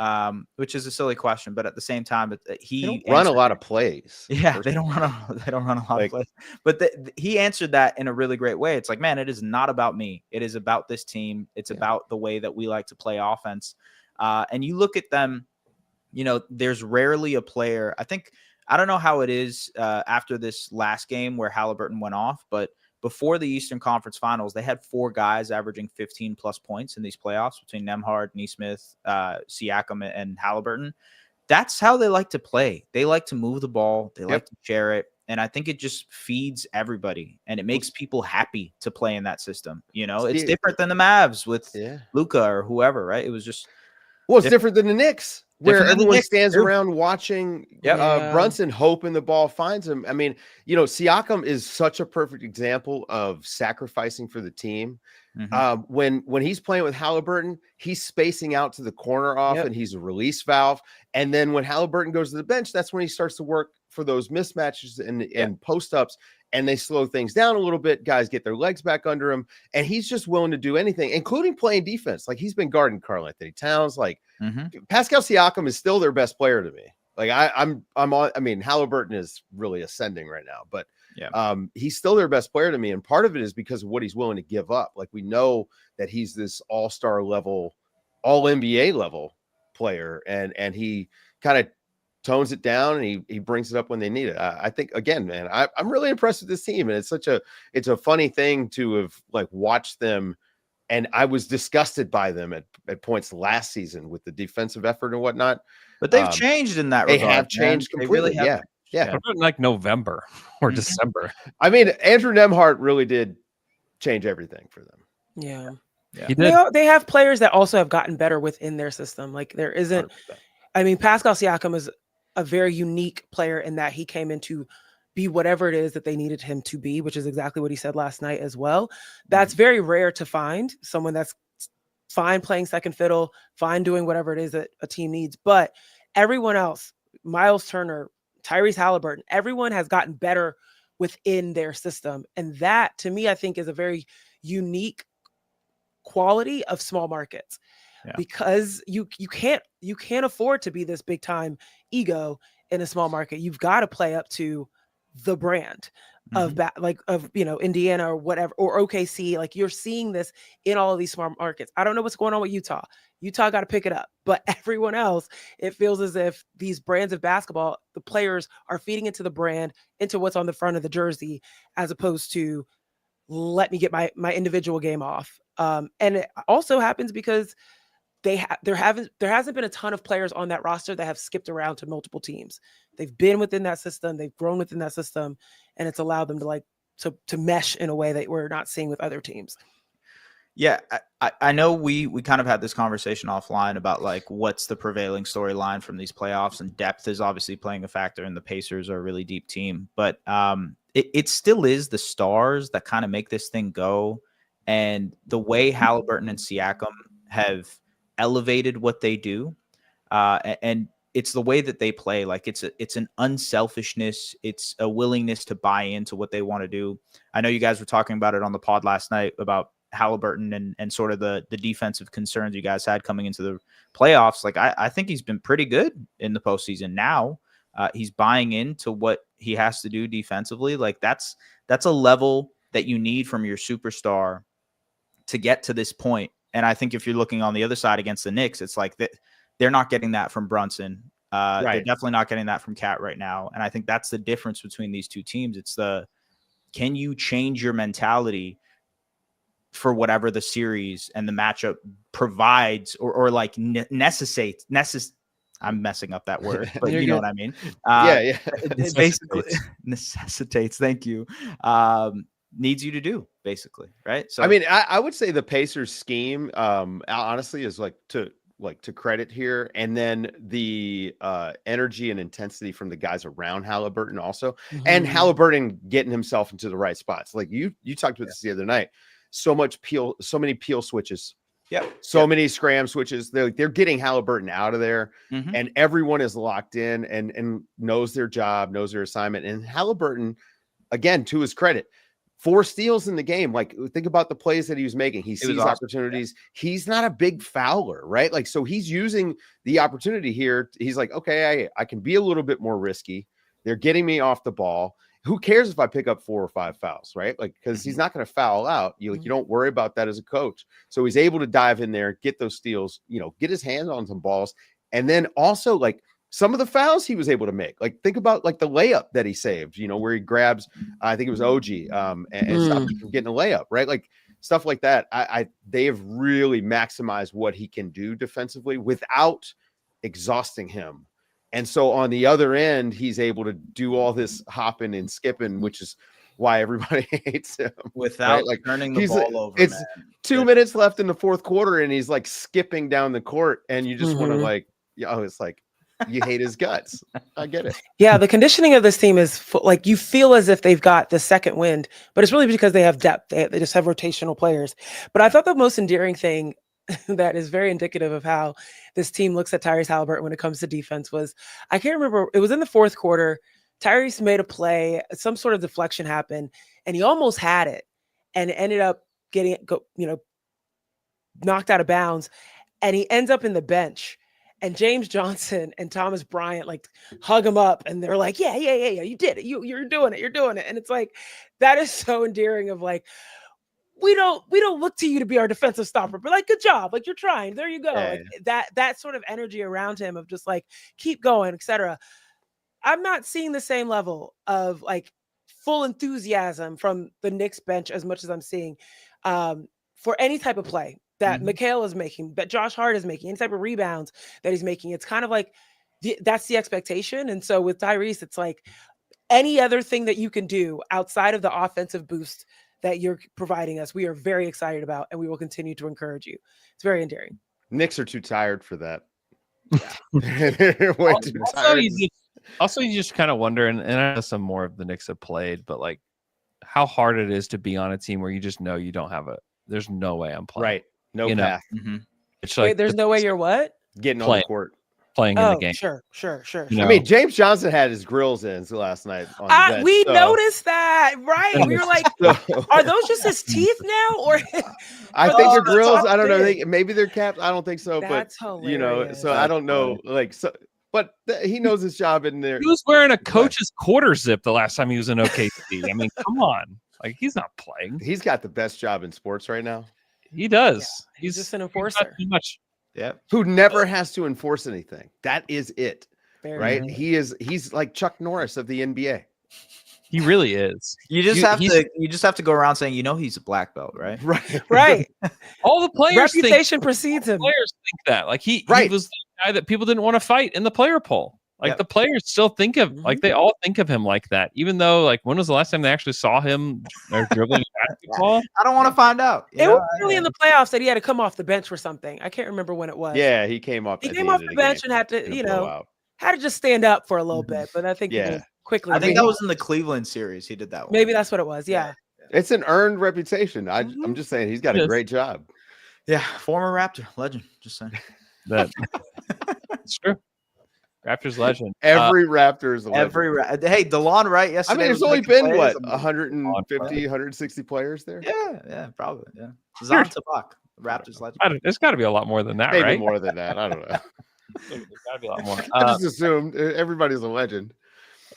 which is a silly question, but at the same time, he They don't run a lot of plays. Yeah, they don't run a lot of plays. But he answered that in a really great way. It's like, man, it is not about me. It is about this team. It's about the way that we like to play offense. And you look at them, you know, there's rarely a player. I don't know how it is after this last game where Halliburton went off, but before the Eastern Conference Finals, they had 4 guys averaging 15 plus points in these playoffs between Nembhard, Nesmith, Siakam, and Halliburton. That's how they like to play. They like to move the ball. They like to share it. And I think it just feeds everybody, and it makes people happy to play in that system. You know, it's different than the Mavs with Luka or whoever, right? It was just it's different than the Knicks, where everyone stands around watching Brunson, hoping the ball finds him. I mean, you know, Siakam is such a perfect example of sacrificing for the team. When he's playing with Halliburton, he's spacing out to the corner often. He's a release valve. And then when Halliburton goes to the bench, that's when he starts to work for those mismatches and post-ups, and they slow things down a little bit. Guys get their legs back under him, and he's just willing to do anything, including playing defense. Like he's been guarding Karl Anthony Towns. Like Pascal Siakam is still their best player to me. Like I'm on. I mean, Halliburton is really ascending right now, but he's still their best player to me, and part of it is because of what he's willing to give up. Like we know that he's this all-star level, all NBA level player, and he kind of tones it down, and he brings it up when they need it. I think, again, man, I'm really impressed with this team, and it's a funny thing to have like watched them, and I was disgusted by them at points last season with the defensive effort and whatnot. But they've changed in that regard. They have changed completely. They really have. Yeah. What about like November or December? I mean, Andrew Nembhard really did change everything for them. Yeah. He did. They have players that also have gotten better within their system. Like there isn't, 100%. I mean, Pascal Siakam is a very unique player in that he came in to be whatever it is that they needed him to be, which is exactly what he said last night as well. That's very rare to find someone that's fine playing second fiddle, fine doing whatever it is that a team needs. But everyone else, Miles Turner, Tyrese Halliburton, everyone has gotten better within their system. And that, to me, I think is a very unique quality of small markets. Because you can't afford to be this big time ego in a small market. You've got to play up to the brand of Indiana or whatever, or OKC. Like you're seeing this in all of these small markets. I don't know what's going on with Utah. Utah got to pick it up, but everyone else, it feels as if these brands of basketball, the players are feeding into the brand, into what's on the front of the jersey, as opposed to let me get my individual game off. And it also happens because there hasn't been a ton of players on that roster that have skipped around to multiple teams. They've been within that system, they've grown within that system, and it's allowed them to mesh in a way that we're not seeing with other teams. Yeah, I know we kind of had this conversation offline about like what's the prevailing storyline from these playoffs, and depth is obviously playing a factor, and the Pacers are a really deep team, but it still is the stars that kind of make this thing go, and the way Halliburton and Siakam have elevated what they do, and it's the way that they play. Like it's an unselfishness, it's a willingness to buy into what they want to do. I know you guys were talking about it on the pod last night about Halliburton and sort of the defensive concerns you guys had coming into the playoffs. Like I think he's been pretty good in the postseason now. He's buying into what he has to do defensively. Like that's a level that you need from your superstar to get to this point. And I think if you're looking on the other side against the Knicks, it's like they're not getting that from Brunson. They're definitely not getting that from Cat right now. And I think that's the difference between these two teams. It's can you change your mentality for whatever the series and the matchup provides or like necessitates. I'm messing up that word, but you know what I mean. Yeah. It basically necessitates. Thank you. Needs you to do basically, right? So I mean, I would say the Pacers scheme, honestly, is like to credit here, and then the energy and intensity from the guys around Halliburton also, and Halliburton getting himself into the right spots. Like you talked about this the other night. So many peel switches. So many scram switches. They're getting Halliburton out of there, and everyone is locked in and knows their job, knows their assignment. And Halliburton, again, to his credit, 4 steals in the game. Like, think about the plays that he was making. He sees opportunities. He's not a big fouler, right? Like, so he's using the opportunity here. He's like, okay, I can be a little bit more risky. They're getting me off the ball. Who cares if I pick up 4 or 5 fouls, right? Like, because he's not going to foul out. You don't worry about that as a coach. So he's able to dive in there, get those steals, get his hands on some balls. And then also, like, some of the fouls he was able to make. Like, think about like the layup that he saved, where he grabs, I think it was OG, and stopped him from getting a layup, right? Like, stuff like that. They have really maximized what he can do defensively without exhausting him. And so on the other end, he's able to do all this hopping and skipping, which is why everybody hates him. Without turning the ball over. It's 2 minutes left in the fourth quarter, and he's like skipping down the court, and you just want to it's like you hate his guts. I get it. Yeah, the conditioning of this team is like you feel as if they've got the second wind, but it's really because they have depth. They just have rotational players. But I thought the most endearing thing that is very indicative of how this team looks at Tyrese Halliburton when it comes to defense was, I can't remember, it was in the fourth quarter. Tyrese made a play, some sort of deflection happened, and he almost had it and ended up getting it, knocked out of bounds, and he ends up in the bench. And James Johnson and Thomas Bryant like hug him up, and they're like, yeah, you did it. You're doing it. And it's like, that is so endearing of like, we don't look to you to be our defensive stopper, but like, good job. Like, you're trying. There you go. Yeah. Like that sort of energy around him of just like, keep going, etc. I'm not seeing the same level of like full enthusiasm from the Knicks bench as much as I'm seeing for any type of play that Mikal is making, that Josh Hart is making, any type of rebounds that he's making. It's kind of like that's the expectation. And so with Tyrese, it's like any other thing that you can do outside of the offensive boost that you're providing us, we are very excited about, and we will continue to encourage you. It's very endearing. Knicks are too tired for that. Yeah. They're way too tired. You just kind of wonder, and I know some more of the Knicks have played, but like how hard it is to be on a team where you just know you don't have there's no way I'm playing. Right. No path. It's like, wait, there's no way you're what? Getting on the court. Playing in the game. Sure. I mean, James Johnson had his grills in last night on the bench, we noticed that, right? We were like, are those just his teeth now? Or I think they're grills. I don't know. Maybe they're caps. I don't think so. That's but hilarious. so I don't know. Like, so, but he knows his job in there. He was wearing a coach's quarter zip the last time he was in OKC. I mean, come on. Like, he's not playing. He's got the best job in sports right now. He does. Yeah, he's just an enforcer. Too much. Yeah. Who never has to enforce anything. That is it. Very right? nice. He's like Chuck Norris of the NBA. He really is. You just have to go around saying, he's a black belt, right? Right. All the players reputation precedes him. Players think that. Like he was the guy that people didn't want to fight in the player poll. Like the players still think of like they all think of him like that, even though like when was the last time they actually saw him dribbling basketball? I don't want to find out. It was really in the playoffs that he had to come off the bench for something. I can't remember when it was. Yeah, he came off. He came off the bench and had to, had to just stand up for a little bit. But I think quickly. I think that was in the Cleveland series. He did that one. Maybe that's what it was. Yeah. It's an earned reputation. I'm just saying he's got a great job. Yeah, former Raptor legend. Just saying that. It's true. Raptors legend. Every Raptor is a legend. Hey, DeLon Wright yesterday. I mean, there's only been what 150, 160 players there. Yeah, probably. Yeah, Zan Tabak, Raptors legend. There's got to be a lot more than that, Maybe right? more than that. I don't know. There's got to be a lot more. I just assumed everybody's a legend.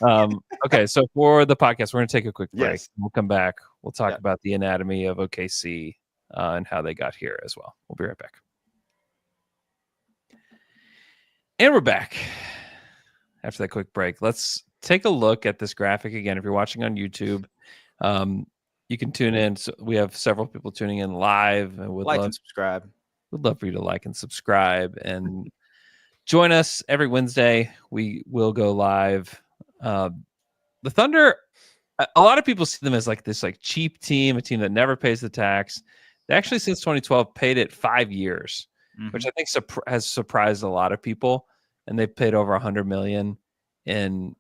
Okay, so for the podcast, we're going to take a quick break. Yes. We'll come back. We'll talk about the anatomy of OKC and how they got here as well. We'll be right back. And we're back after that quick break. Let's take a look at this graphic again. If you're watching on YouTube, You can tune in. So we have several people tuning in live, and Like and subscribe. Would love for you to like and subscribe and join us every Wednesday. We will go live. The Thunder, a lot of people see them as like this like cheap team, a team that never pays the tax. They actually since 2012 paid it 5 years, which I think has surprised a lot of people. And they paid over $100 million in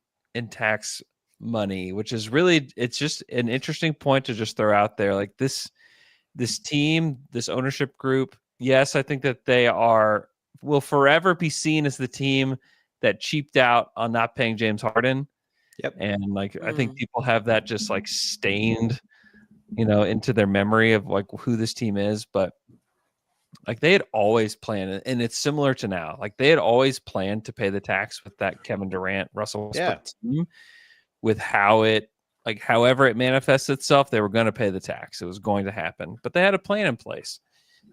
tax money, which is really, it's just an interesting point to just throw out there. Like this team, this ownership group, yes, I think that they will forever be seen as the team that cheaped out on not paying James Harden. Yep. And like I think people have that just like stained, into their memory of like who this team is. But like they had always planned, and it's similar to now. Like they had always planned to pay the tax with that Kevin Durant, Russell Westbrook team, with however it manifests itself, they were going to pay the tax. It was going to happen, but they had a plan in place.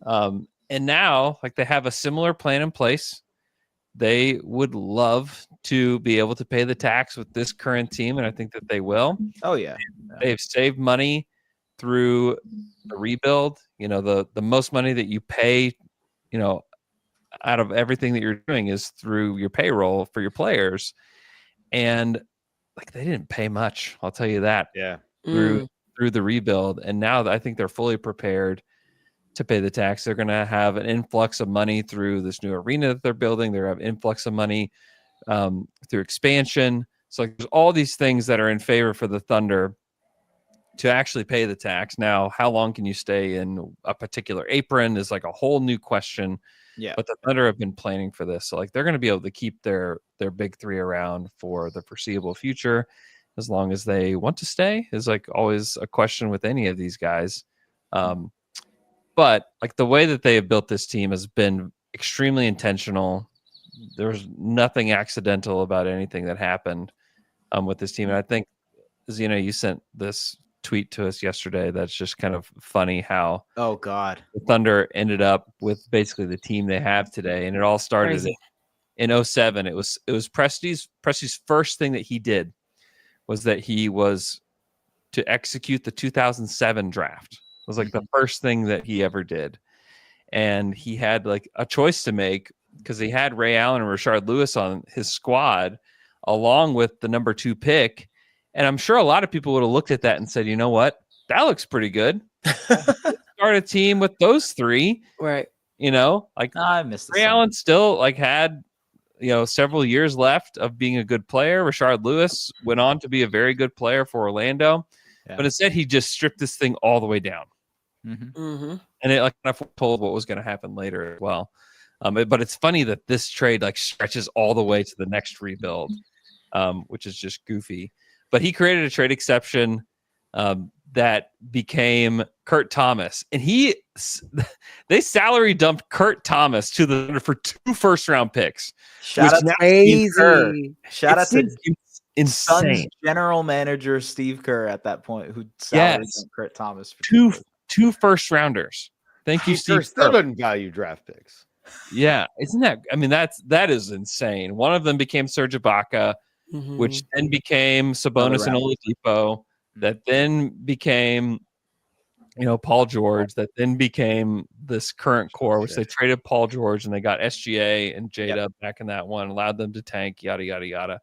And now, like they have a similar plan in place. They would love to be able to pay the tax with this current team, and I think that they will. Oh yeah. They've saved money through the rebuild. The most money that you pay, out of everything that you're doing is through your payroll for your players. And like they didn't pay much, I'll tell you that. Yeah. Through the rebuild. And now I think they're fully prepared to pay the tax. They're going to have an influx of money through this new arena that they're building. They're going to have an influx of money through expansion. So like, there's all these things that are in favor for the Thunder to actually pay the tax. Now, how long can you stay in a particular apron is like a whole new question. Yeah. But the Thunder have been planning for this. So like they're going to be able to keep their big three around for the foreseeable future, as long as they want to stay, is like always a question with any of these guys. But like the way that they have built this team has been extremely intentional. There's nothing accidental about anything that happened with this team. And I think, Zena, you sent this tweet to us yesterday that's just kind of funny how the Thunder ended up with basically the team they have today. And it all started in 2007. It was Presti's first thing that he did was that he was to execute the 2007 draft. It was like the first thing that he ever did. And he had like a choice to make because he had Ray Allen and Rashard Lewis on his squad along with the number 2 pick. And I'm sure a lot of people would have looked at that and said, you know what? That looks pretty good. Start a team with those 3. Right. I missed Ray Allen still like had, several years left of being a good player. Rashard Lewis went on to be a very good player for Orlando. Yeah. But instead, he just stripped this thing all the way down. And it like kind of told what was going to happen later as well. But it's funny that this trade like stretches all the way to the next rebuild, which is just goofy. But he created a trade exception that became Kurt Thomas, and they salary dumped Kurt Thomas to the Thunder for 2 first-round picks. Shout out to insane. Suns general manager Steve Kerr at that point, who salary dumped Kurt Thomas for 2 first-rounders. Thank you, Steve. Still doesn't value draft picks. Yeah, isn't that? I mean, that is insane. One of them became Serge Ibaka, which then became Sabonis and Oladipo. That then became, Paul George. That then became this current core, which they traded Paul George and they got SGA and J-Dub back in that one, allowed them to tank, yada yada yada.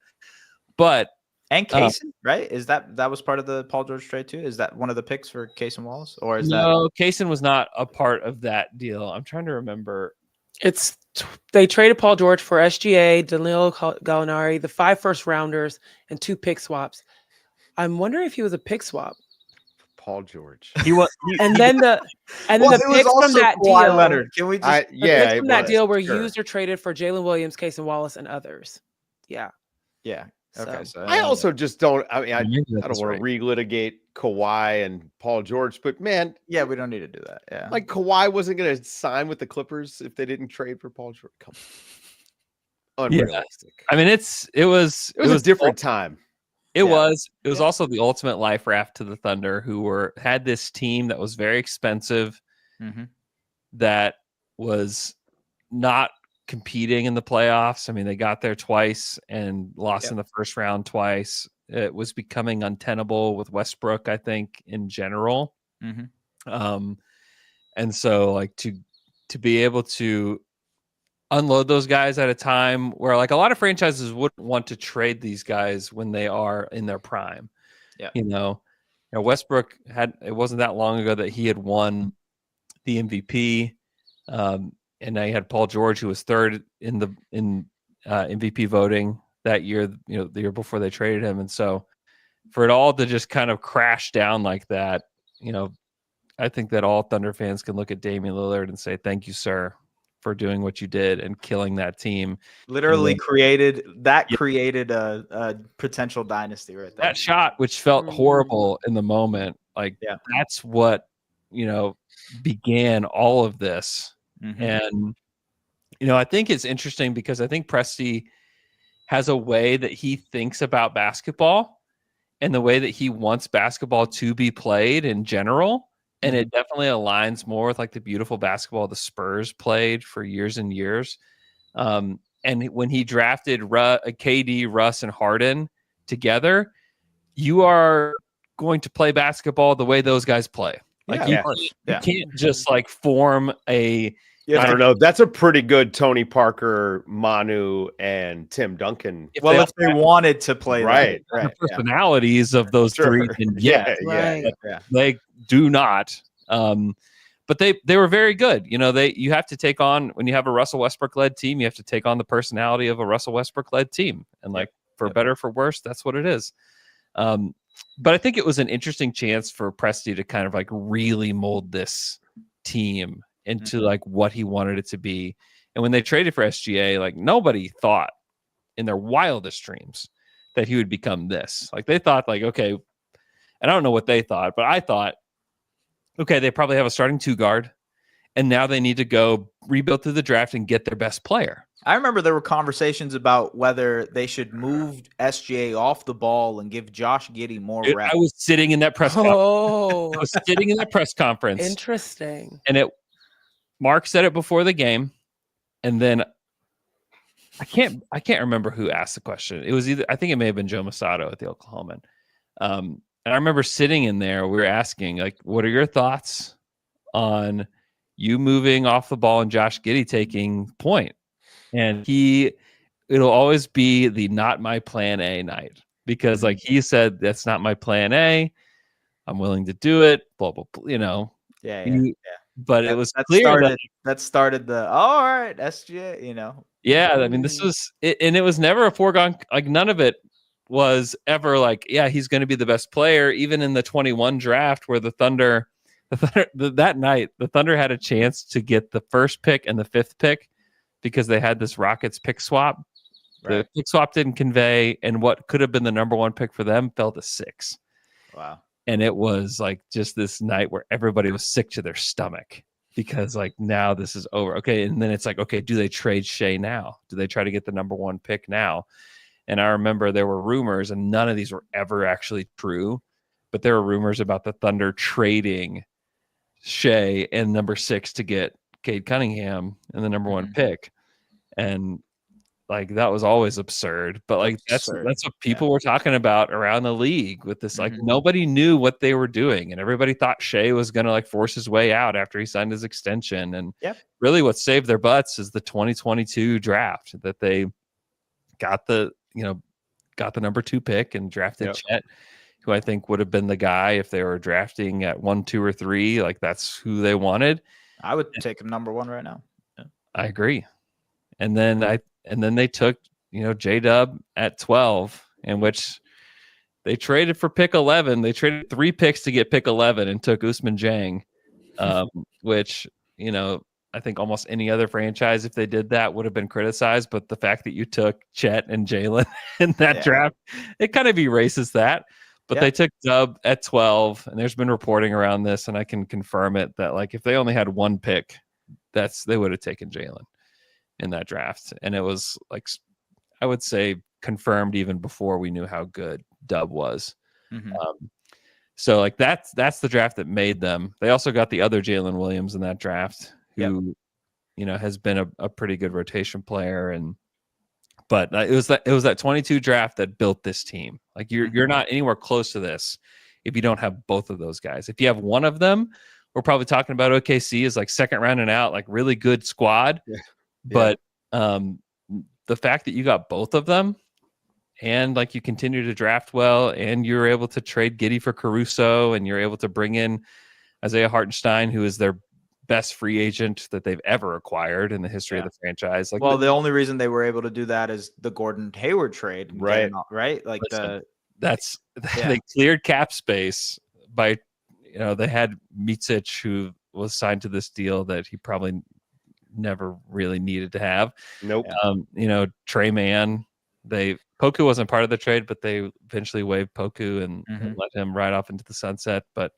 But and Kaysen, right? Is that was part of the Paul George trade too? Is that one of the picks for Kaysen Wallace, or is no? Kaysen was not a part of that deal. I'm trying to remember. They traded Paul George for SGA, Danilo Gallinari, the 5 first-rounders, and 2 pick swaps. I'm wondering if he was a pick swap. Paul George. He was, and then the picks from that deal. Leonard. Can we just? Picks from that deal were used or traded for Jalen Williams, Kaysen Wallace, and others. Yeah. Yeah. Okay. So I also just don't. I mean, I don't want to relitigate Kawhi and Paul George, but man, yeah, we don't need to do that. Yeah, like Kawhi wasn't going to sign with the Clippers if they didn't trade for Paul George. Come on. Unrealistic. Yeah. I mean, it was a different time. It was also the ultimate life raft to the Thunder, who had this team that was very expensive, that was not competing in the playoffs. I mean, they got there twice and lost in the first round twice. it was becoming untenable with Westbrook, I think, in general. Mm-hmm. And so like to be able to unload those guys at a time where like a lot of franchises wouldn't want to trade these guys when they are in their prime. Yeah. Westbrook it wasn't that long ago that he had won the MVP. And now you had Paul George, who was third in MVP voting that year, the year before they traded him. And so for it all to just kind of crash down like that, I think that all Thunder fans can look at Damian Lillard and say, thank you, sir, for doing what you did and killing that team. Literally created a potential dynasty right there. That shot, which felt horrible in the moment, that's what, began all of this. Mm-hmm. And, I think it's interesting because I think Presti has a way that he thinks about basketball and the way that he wants basketball to be played in general. And it definitely aligns more with like the beautiful basketball the Spurs played for years and years. And when he drafted KD, Russ, and Harden together, you are going to play basketball the way those guys play. Like you can't just like form a. I don't know. That's a pretty good Tony Parker, Manu, and Tim Duncan. If they wanted to play right, personalities of those three, then they do not. But they were very good. You have to take on, when you have a Russell Westbrook led team, you have to take on the personality of a Russell Westbrook led team, and for better for worse, that's what it is. But I think it was an interesting chance for Presti to kind of like really mold this team into like what he wanted it to be. And when they traded for SGA, like nobody thought in their wildest dreams that he would become this. Like they thought like, okay, and I don't know what they thought, but I thought, okay, they probably have a starting 2 guard, and now they need to go rebuild through the draft and get their best player. I remember there were conversations about whether they should move SGA off the ball and give Josh Giddey more reps. I was sitting in that press conference. I was sitting in that press conference. Interesting. And Mark said it before the game, and then I can't remember who asked the question. It was I think it may have been Joe Masato at the Oklahoman. And I remember sitting in there, we were asking, like, what are your thoughts on you moving off the ball and Josh Giddey taking point? And it'll always be the not my plan A night, because like he said, that's not my plan A. I'm willing to do it, blah, blah, blah, But it was clear that started the, all right, SGA, Yeah, I mean, this was it, and it was never a foregone, like none of it was ever like, yeah, he's going to be the best player. Even in the 21 draft where the Thunder that night, the Thunder had a chance to get the first pick and the 5th pick because they had this Rockets pick swap. Right. The pick swap didn't convey, and what could have been the number 1 pick for them fell to 6. Wow. And it was like just this night where everybody was sick to their stomach because like now this is over. Okay. And then it's like, okay, do they trade Shea now? Do they try to get the number 1 pick now? And I remember there were rumors, and none of these were ever actually true, but there were rumors about the Thunder trading Shea and number 6 to get Cade Cunningham and the number 1 pick. And like that was always absurd, but like that's what people were talking about around the league with this. Like nobody knew what they were doing, and everybody thought Shea was going to like force his way out after he signed his extension. And really what saved their butts is the 2022 draft that they got the number 2 pick and drafted Chet, who I think would have been the guy if they were drafting at 1, 2, or 3. Like that's who they wanted. I would take him number 1 right now. Yeah. I agree. And then they took, J-Dub at 12, in which they traded for pick 11. They traded 3 picks to get pick 11 and took Ousmane Dieng, which, I think almost any other franchise, if they did that, would have been criticized. But the fact that you took Chet and Jalen in that draft, it kind of erases that. But they took Dub at 12, and there's been reporting around this, and I can confirm it, that like if they only had 1 pick, they would have taken Jalen in that draft. And it was like, I would say confirmed even before we knew how good Dub was. So like that's the draft that made them. They also got the other Jalen Williams in that draft, who has been a pretty good rotation player. But it was that 22 draft that built this team. Like you're not anywhere close to this if you don't have both of those guys. If you have one of them, we're probably talking about OKC is like second round and out, like really good squad. Yeah. But the fact that you got both of them and like you continue to draft well and you're able to trade Giddey for Caruso and you're able to bring in Isaiah Hartenstein, who is their best free agent that they've ever acquired in the history of the franchise. Like, well, the only reason they were able to do that is the Gordon Hayward trade, right? Like they cleared cap space by, they had Micic, who was signed to this deal that he probably never really needed to have. Nope. Trey Mann, Poku wasn't part of the trade, but they eventually waived Poku and let him ride off into the sunset. But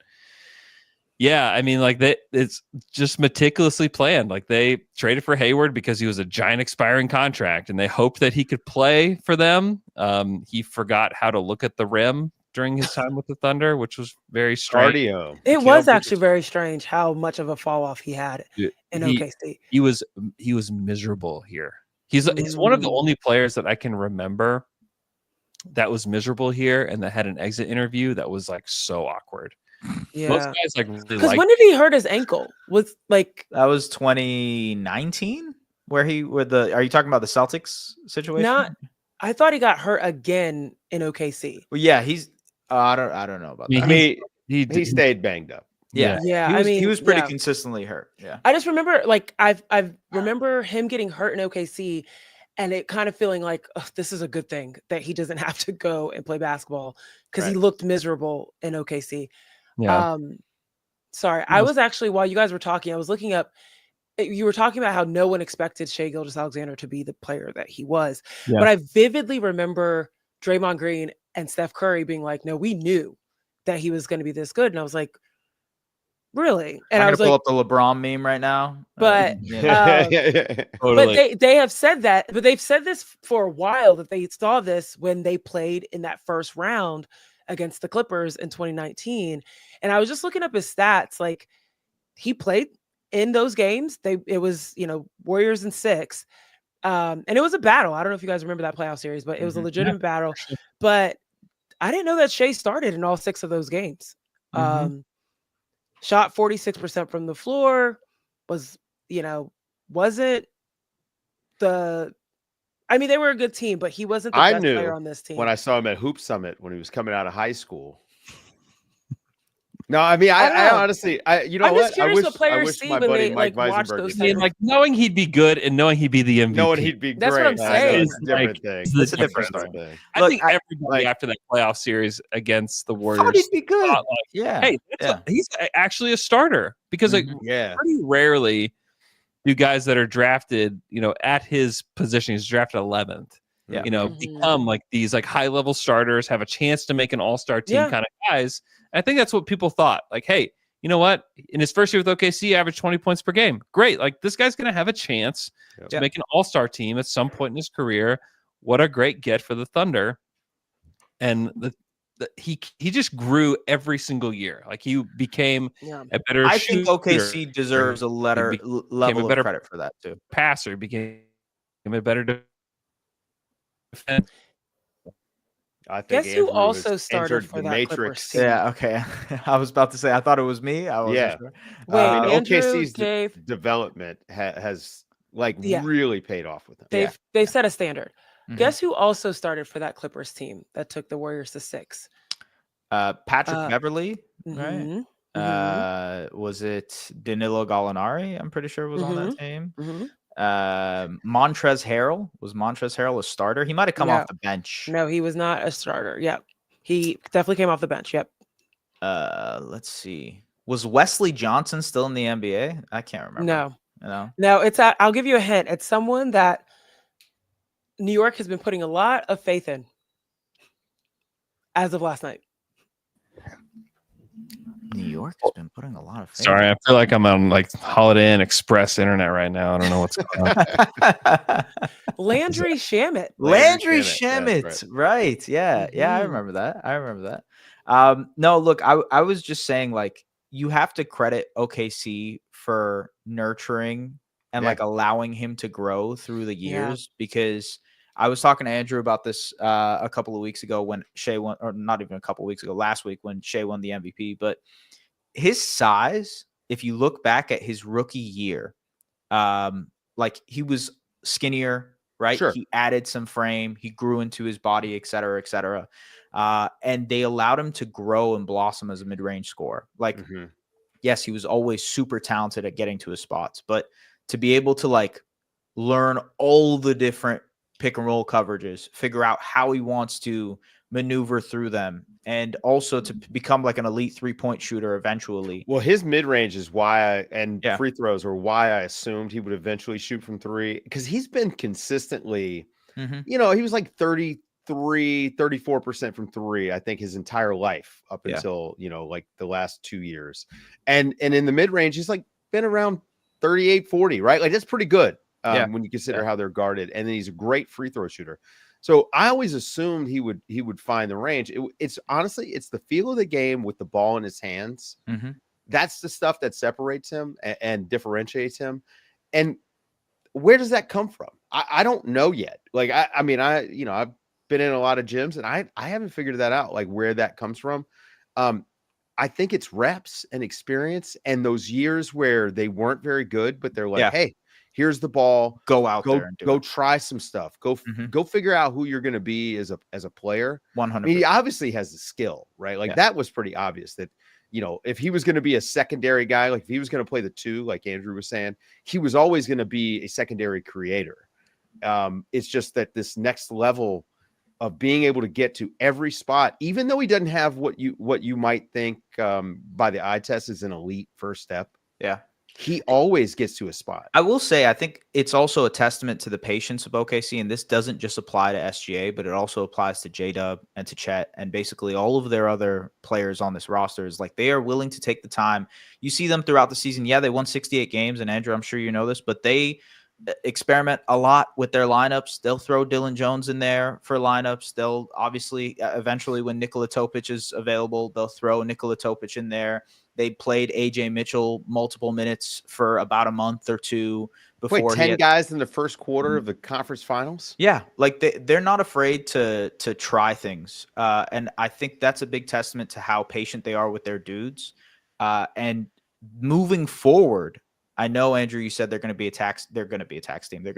yeah, I mean, like it's just meticulously planned. Like they traded for Hayward because he was a giant expiring contract, and they hoped that he could play for them. He forgot how to look at the rim during his time with the Thunder, which was very strange. Cardio. It was actually very strange how much of a fall off he had in OKC. He was miserable here. He's one of the only players that I can remember that was miserable here and that had an exit interview that was like so awkward. Yeah, most guys like really because when did he hurt his ankle? Was like that was 2019 are you talking about the Celtics situation? I thought he got hurt again in OKC. Well, yeah, he's I don't know about that. I mean, he stayed banged up. Yeah. He was pretty consistently hurt. Yeah. I just remember I remember him getting hurt in OKC and it kind of feeling like this is a good thing that he doesn't have to go and play basketball because he looked miserable in OKC. Yeah. Sorry. I was actually, while you guys were talking, I was looking up, you were talking about how no one expected Shai Gilgeous-Alexander to be the player that he was. Yeah. But I vividly remember Draymond Green and Steph Curry being like, no, we knew that he was going to be this good. And I was like, really? And I was pull up the LeBron meme right now. But totally. But they have said that, but they've said this for a while that they saw this when they played in that first round against the Clippers in 2019. And I was just looking up his stats. Like he played in those games. It was, Warriors in 6. And it was a battle. I don't know if you guys remember that playoff series, but it was a legitimate battle. But I didn't know that Shai started in all 6 of those games. Shot 46% from the floor, wasn't they were a good team, but he wasn't the best player on this team. When I saw him at Hoop Summit when he was coming out of high school. No, I mean, I honestly, I'm just curious what players see when they watch those things. Like knowing he'd be good and knowing he'd be the MVP. Knowing he'd be great. That's what I'm saying. It's a different thing. It's a different thing. I think everybody after that playoff series against the Warriors thought he'd be good. Thought, hey, he's actually a starter because pretty rarely do guys that are drafted, at his position, he's drafted 11th. Become like these like high level starters, have a chance to make an all-star team kind of guys. And I think that's what people thought. Like, hey, you know what? In his first year with OKC, averaged 20 points per game. Great. Like this guy's going to have a chance to make an all-star team at some point in his career. What a great get for the Thunder. And he just grew every single year. Like he became a better. I think OKC deserves a level of credit for that too. Passer, became a better defense. I think guess who also started for that Clippers team? Yeah, okay. I was about to say I thought it was me. I wasn't sure. Wait, OKC's development has really paid off with them. They've set a standard. Guess who also started for that Clippers team that took the Warriors to 6? Patrick Beverley, right? Was it Danilo Gallinari? I'm pretty sure was on that team. Montrezl Harrell. Was Montrezl Harrell a starter? He might have come off the bench. No, he was not a starter. Yep. He definitely came off the bench. Yep. Let's see. Was Wesley Johnson still in the NBA? I can't remember. No, it's I'll give you a hint. It's someone that New York has been putting a lot of faith in as of last night. New York has been putting a lot of faith. Sorry, I feel like I'm on like Holiday Inn Express internet right now. I don't know what's going on. Landry Shamet. Landry Shamet. Right. Yeah. I remember that. No, look, I was just saying, like, you have to credit OKC for nurturing and like allowing him to grow through the years because I was talking to Andrew about this a couple of weeks ago when Shea won, or not even a couple of weeks ago, last week when Shea won the MVP. But his size, if you look back at his rookie year, like he was skinnier, right? Sure. He added some frame, he grew into his body, et cetera, et cetera. And they allowed him to grow and blossom as a mid-range scorer. Like, yes, he was always super talented at getting to his spots, but to be able to like learn all the different pick and roll coverages, figure out how he wants to maneuver through them, and also to become like an elite 3-point shooter eventually. Well, his mid-range is why free throws are why I assumed he would eventually shoot from three, because he's been consistently, he was like 34% from three, I think, his entire life up until, like the last 2 years. And in the mid-range, he's like been around 38, 40, right? Like that's pretty good when you consider how they're guarded. And then he's a great free throw shooter. So I always assumed he would find the range. It's honestly, it's the feel of the game with the ball in his hands. That's the stuff that separates him and differentiates him. And where does that come from? I don't know yet. Like, I've been in a lot of gyms and I haven't figured that out, like where that comes from. I think it's reps and experience and those years where they weren't very good, but they're like, hey, here's the ball. Go out there and go try some stuff. Go figure out who you're going to be as a player. 100%. I mean, he obviously has the skill, right? Like that was pretty obvious that, if he was going to be a secondary guy, like if he was going to play the two, like Andrew was saying, he was always going to be a secondary creator. It's just that this next level of being able to get to every spot, even though he doesn't have what you might think by the eye test is an elite first step. Yeah. He always gets to a spot. I will say, I think it's also a testament to the patience of OKC, and this doesn't just apply to SGA, but it also applies to J-Dub and to Chet and basically all of their other players on this roster. Is like they are willing to take the time. You see them throughout the season. Yeah, they won 68 games, and Andrew, I'm sure you know this, but they experiment a lot with their lineups. They'll throw Dylan Jones in there for lineups. They'll obviously eventually, when Nikola Topic is available, they'll throw Nikola Topic in there. They played AJ Mitchell multiple minutes for about a month or two before. Wait, 10 guys in the first quarter of the conference finals? Yeah, like they're not afraid to try things. And I think that's a big testament to how patient they are with their dudes. And moving forward, I know, Andrew, you said they're going to be a tax team. They're going to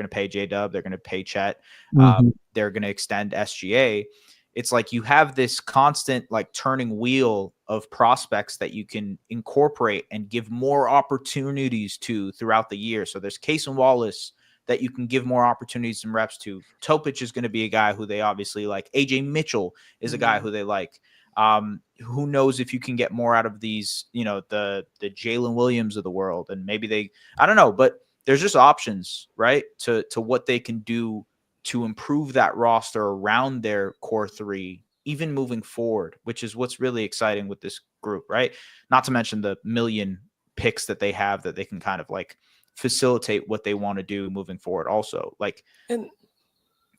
pay J-Dub. They're going to pay Chet. They're going to extend SGA. It's like you have this constant like turning wheel of prospects that you can incorporate and give more opportunities to throughout the year. So there's Case and Wallace that you can give more opportunities and reps to. Topic is going to be a guy who they obviously like. AJ Mitchell is a guy who they like. Who knows if you can get more out of these, the Jalen Williams of the world, and maybe I don't know, but there's just options, right? To what they can do to improve that roster around their core three, even moving forward, which is what's really exciting with this group, right? Not to mention the million picks that they have that they can kind of like facilitate what they want to do moving forward. Also, like, and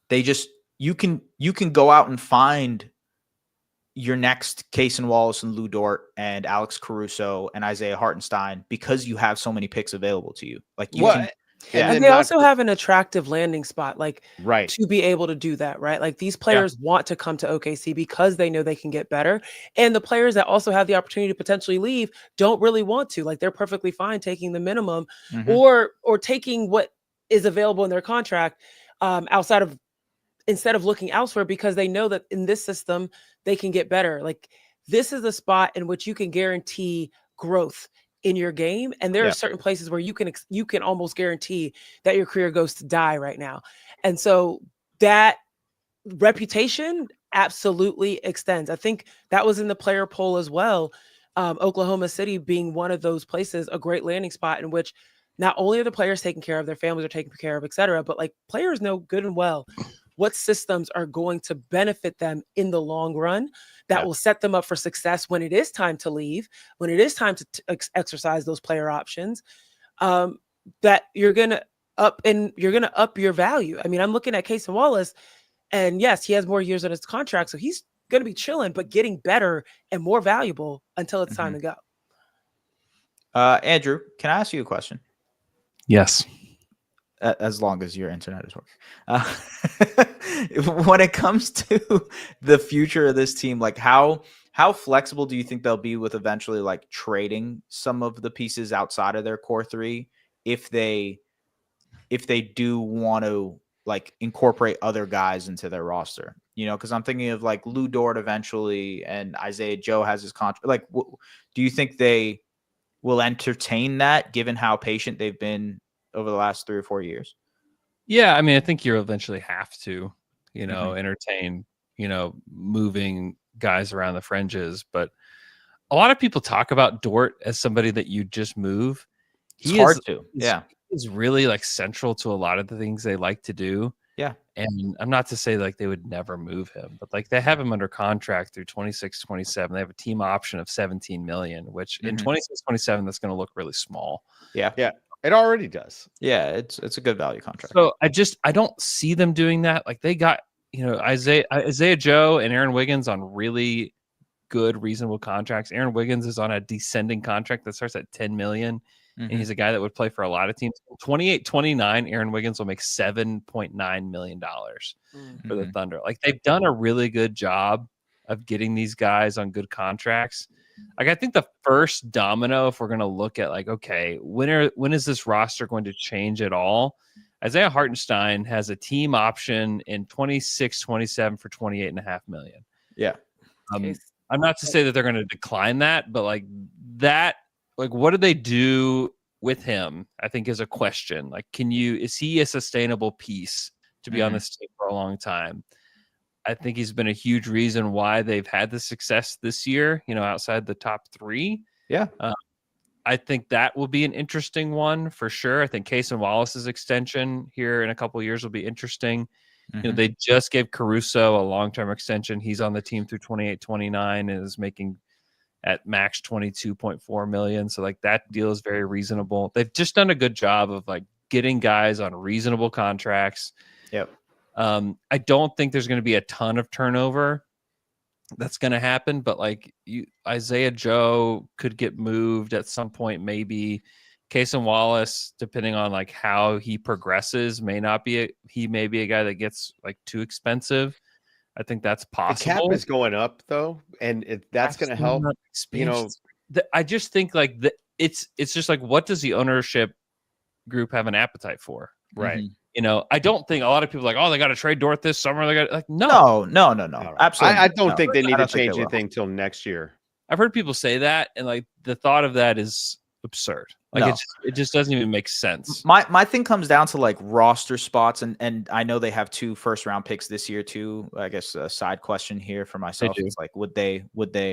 they just, you can go out and find your next Case and Wallace and Lou Dort and Alex Caruso and Isaiah Hartenstein because you have so many picks available to you. Like you can. Yeah. And they also have an attractive landing spot, like right, to be able to do that, right? Like these players want to come to OKC because they know they can get better. And the players that also have the opportunity to potentially leave don't really want to. Like they're perfectly fine taking the minimum or taking what is available in their contract instead of looking elsewhere, because they know that in this system they can get better. Like this is a spot in which you can guarantee growth in your game, and there are certain places where you can almost guarantee that your career goes to die right now. And so that reputation absolutely extends. I think that was in the player poll as well. Oklahoma City being one of those places, a great landing spot in which not only are the players taken care of, their families are taken care of, et cetera, but like players know good and well what systems are going to benefit them in the long run that will set them up for success when it is time to leave, when it is time to exercise those player options, that you're going to up your value. I mean, I'm looking at Case and Wallace, and yes, he has more years on his contract, so he's going to be chilling, but getting better and more valuable until it's time to go. Andrew, can I ask you a question? Yes. as long as your internet is working. When it comes to the future of this team, like how flexible do you think they'll be with eventually like trading some of the pieces outside of their core three if they do want to like incorporate other guys into their roster? You know, because I'm thinking of like Lou Dort eventually, and Isaiah Joe has his contract. Like, do you think they will entertain that, given how patient they've been over the last 3 or 4 years? Yeah, I mean, I think you'll eventually have to, entertain, moving guys around the fringes. But a lot of people talk about Dort as somebody that you just move. It's hard to. Yeah. He's really like central to a lot of the things they like to do. Yeah. And I'm not to say like they would never move him, but like they have him under contract through 26, 27. They have a team option of 17 million, which in 26, 27, that's going to look really small. Yeah. Yeah. It already does. Yeah. It's a good value contract. So I don't see them doing that. Like they got, Isaiah Joe and Aaron Wiggins on really good, reasonable contracts. Aaron Wiggins is on a descending contract that starts at 10 million. And he's a guy that would play for a lot of teams. 28-29, Aaron Wiggins will make $7.9 million for the Thunder. Like they've done a really good job of getting these guys on good contracts. Like I think the first domino, if we're going to look at like, okay, when is this roster going to change at all? Isaiah Hartenstein has a team option in 26-27 for $28.5 million. Yeah. I'm not to say that they're going to decline that, but like that. Like, what do they do with him? I think is a question. Like, is he a sustainable piece to be on this team for a long time? I think he's been a huge reason why they've had the success this year, outside the top 3. Yeah. I think that will be an interesting one for sure. I think Cason Wallace's extension here in a couple of years will be interesting. They just gave Caruso a long-term extension. He's on the team through 28-29 and is making at max 22.4 million. So like that deal is very reasonable. They've just done a good job of like getting guys on reasonable contracts. Yep. I don't think there's going to be a ton of turnover that's going to happen, but like Isaiah Joe could get moved at some point. Maybe Cason Wallace, depending on like how he progresses, he may be a guy that gets like too expensive. I think that's possible. The cap is going up though, and that's going to help. I just think like it's just like, what does the ownership group have an appetite for? Right. I don't think a lot of people are like, oh, they got to trade Dort this summer. They got like, no, absolutely. I don't think they need to change anything till next year. I've heard people say that, and like the thought of that is absurd. Like it just doesn't even make sense. My thing comes down to like roster spots, and I know they have 2 first-round picks this year too. I guess a side question here for myself is like, would they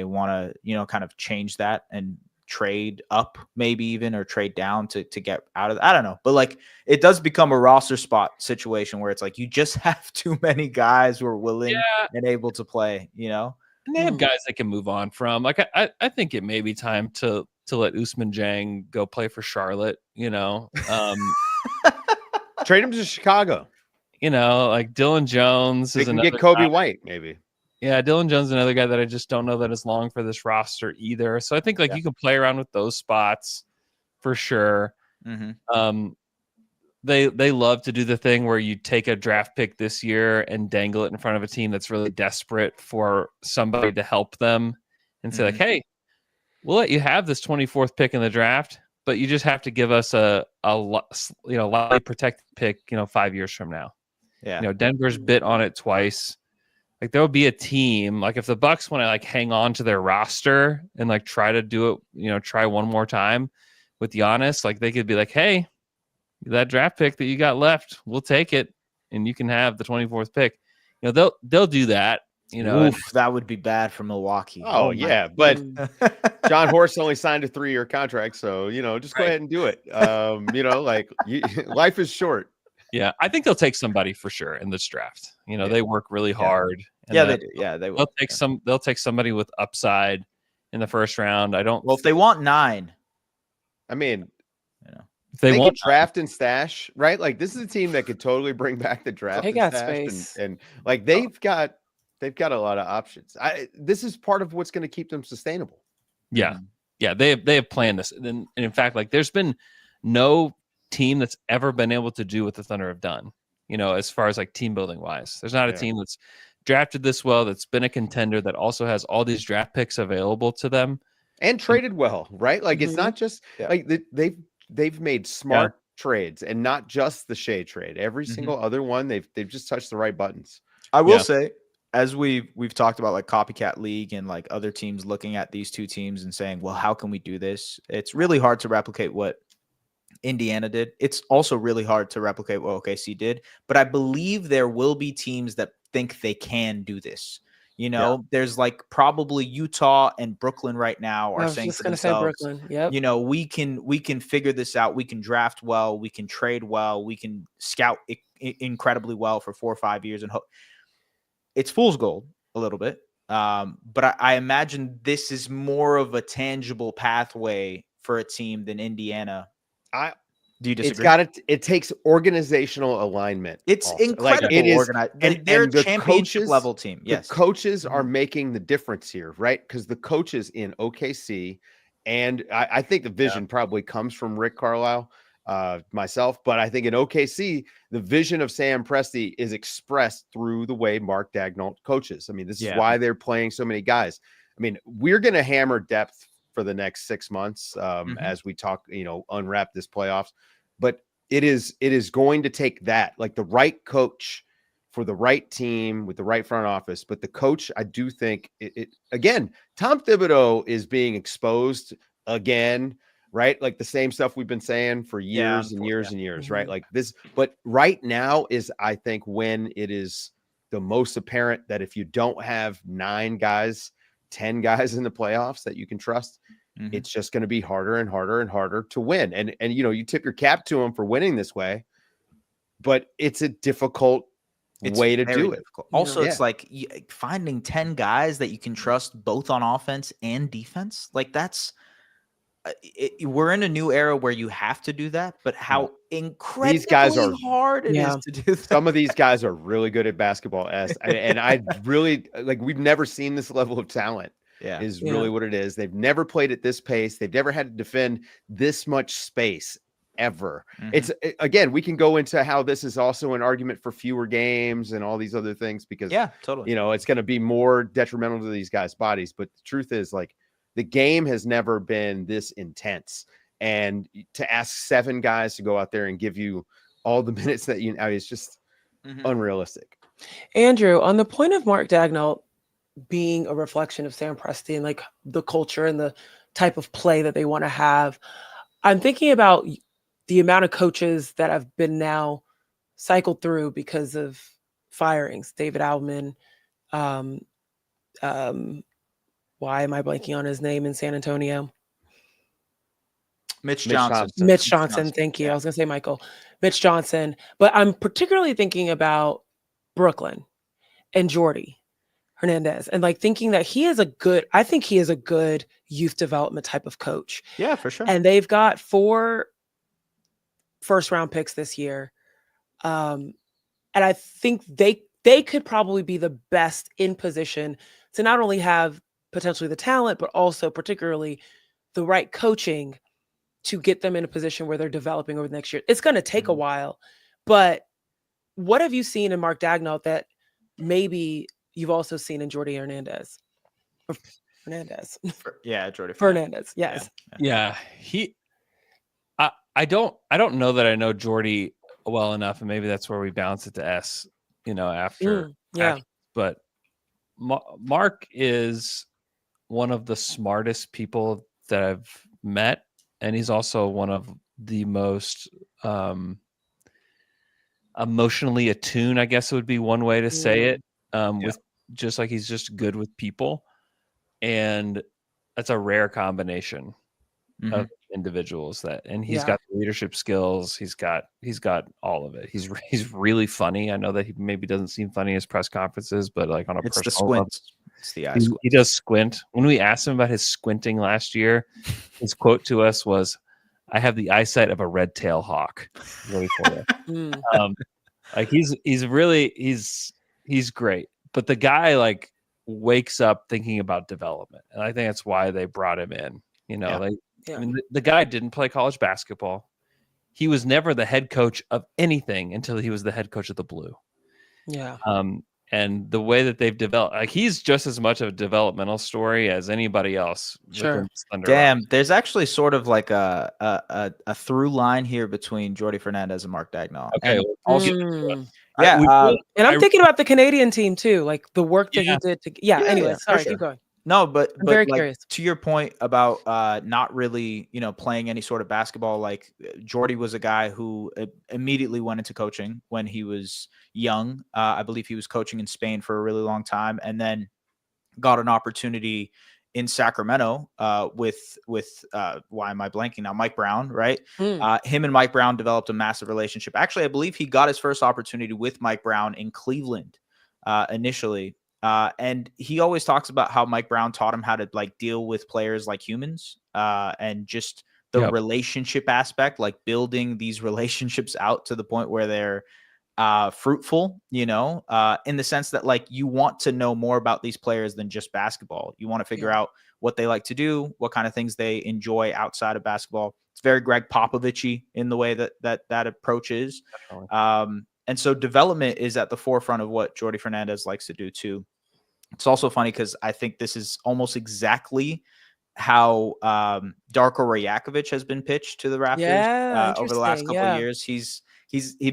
want to kind of change that and trade up maybe even, or trade down to get out of I don't know, but like it does become a roster spot situation where it's like you just have too many guys who are willing and able to play. And they have guys they can move on from. Like I think it may be time to let Ousmane Dieng go play for Charlotte, Trade him to Chicago. Like Dylan Jones They can get Kobe White, maybe. Yeah, Dylan Jones is another guy that I just don't know that is long for this roster either. So I think like you can play around with those spots for sure. They love to do the thing where you take a draft pick this year and dangle it in front of a team that's really desperate for somebody to help them and say like, hey, we'll let you have this 24th pick in the draft, but you just have to give us a lightly protected pick, 5 years from now. Yeah. Denver's bit on it twice. Like there'll be a team, like if the Bucks want to like hang on to their roster and like try to do it, try one more time with Giannis, like they could be like, hey, that draft pick that you got left, we'll take it, and you can have the 24th pick. They'll do that. That would be bad for Milwaukee. Oh yeah, but John Horst only signed a 3-year contract, so just go ahead and do it. Life is short. Yeah, I think they'll take somebody for sure in this draft. They work really hard. They do. Yeah, they will. They'll take somebody with upside in the first round. Well, if they want 9, I mean, if they want draft and stash, right? Like this is a team that could totally bring back the draft. They got space, and like they've got a lot of options. This is part of what's going to keep them sustainable. Yeah, they have planned this, and in fact, like there's been no team that's ever been able to do what the Thunder have done, as far as like team building wise. There's not a team that's drafted this well, that's been a contender, that also has all these draft picks available to them. And traded well, right? Like it's not just like they've made smart trades, and not just the Shea trade. Every single other one, they've just touched the right buttons. I will say, as we've talked about like copycat league and like other teams looking at these two teams and saying, well, how can we do this? It's really hard to replicate what Indiana did. It's also really hard to replicate what OKC did, but I believe there will be teams that think they can do this. There's like probably Utah and Brooklyn right now are saying to themselves, we can figure this out. We can draft well. We can trade well. We can scout incredibly well for 4 or 5 years. And it's fool's gold a little bit. But I imagine this is more of a tangible pathway for a team than Indiana. Do you disagree? It takes organizational alignment. It's also incredibly organized. They're a championship level team. Yes. The coaches are making the difference here, right? Because the coaches in OKC, and I think the vision probably comes from Rick Carlisle, myself, but I think in OKC, the vision of Sam Presti is expressed through the way Mark Daigneault coaches. I mean, this is why they're playing so many guys. I mean, we're going to hammer depth for the next 6 months as we talk, unwrap this playoffs. But it is going to take that, like the right coach for the right team with the right front office. But the coach, I do think again, Tom Thibodeau is being exposed again, right? Like the same stuff we've been saying for years and years and years, right? Like this, but right now is, I think, when it is the most apparent that if you don't have 9 guys, 10 guys in the playoffs that you can trust, it's just going to be harder and harder and harder to win. And you tip your cap to them for winning this way, but it's a difficult way to do it. Also, it's like finding 10 guys that you can trust both on offense and defense. Like that's we're in a new era where you have to do that, but how incredibly hard it is to do that. Some of these guys are really good at basketball, and I really like. We've never seen this level of talent. Is really what it is. They've never played at this pace. They've never had to defend this much space ever. It's again, we can go into how this is also an argument for fewer games and all these other things because totally. It's going to be more detrimental to these guys' bodies. But the truth is, like, the game has never been this intense. And to ask 7 guys to go out there and give you all the minutes that it's just unrealistic. Andrew, on the point of Mark Daigneault being a reflection of Sam Presti and like the culture and the type of play that they want to have, I'm thinking about the amount of coaches that have been now cycled through because of firings. David Alman, why am I blanking on his name in San Antonio? Mitch Johnson. Mitch Johnson. Thank you. I was going to say Michael. Mitch Johnson. But I'm particularly thinking about Brooklyn and Jordy Hernandez, and like thinking that I think he is a good youth development type of coach. Yeah, for sure. And they've got 4 first-round picks this year. And I think they could probably be the best in position to not only have potentially the talent, but also particularly the right coaching to get them in a position where they're developing over the next year. It's going to take a while, but what have you seen in Mark Daigneault that maybe you've also seen in Jordy Hernandez? Fernandez. Jordy Fernandez. Yes. Yeah. I don't know that I know Jordy well enough, and maybe that's where we bounce it to S, after. But Mark is one of the smartest people that I've met, and he's also one of the most emotionally attuned, I guess it would be one way to say it. With just like he's just good with people, and that's a rare combination of individuals and he's got leadership skills. He's got all of it. He's really funny. I know that he maybe doesn't seem funny in his press conferences, but like on a personal level, it's the eye squint. He does squint. When we asked him about his squinting last year, his quote to us was, "I have the eyesight of a red-tailed hawk." Really like he's great, but the guy like wakes up thinking about development, and I think that's why they brought him in. I mean, the guy didn't play college basketball. he was never the head coach of anything until he was the head coach of the Blue. Yeah. And the way that they've developed, like he's just as much of a developmental story as anybody else. Sure. within this Thunder Damn, roster. there's actually sort of like a through line here between Jordy Fernandez and Mark Daigneault. Okay. And well, also, Mm. yeah, And I'm thinking about the Canadian team too, like the work that he Yeah. did to. Yeah. Yeah, Anyway, yeah, for sorry, sure. keep going. no, but very like, curious. to your point about not really, playing any sort of basketball, like Jordy was a guy who immediately went into coaching when he was young. I believe he was coaching in Spain for a really long time, and then got an opportunity in Sacramento with why am I blanking now? Mike Brown, right? Him and Mike Brown developed a massive relationship. Actually, I believe he got his first opportunity with Mike Brown in Cleveland initially. And he always talks about how Mike Brown taught him how to like deal with players like humans and just the Yep. relationship aspect, like building these relationships out to the point where they're fruitful, in the sense that like you want to know more about these players than just basketball. You want to figure out what they like to do, what kind of things they enjoy outside of basketball. It's very Greg Popovich-y in the way that approach is. And so development is at the forefront of what Jordy Fernandez likes to do too. It's also funny because I think this is almost exactly how Darko Rajakovic has been pitched to the Raptors over the last couple of years. He's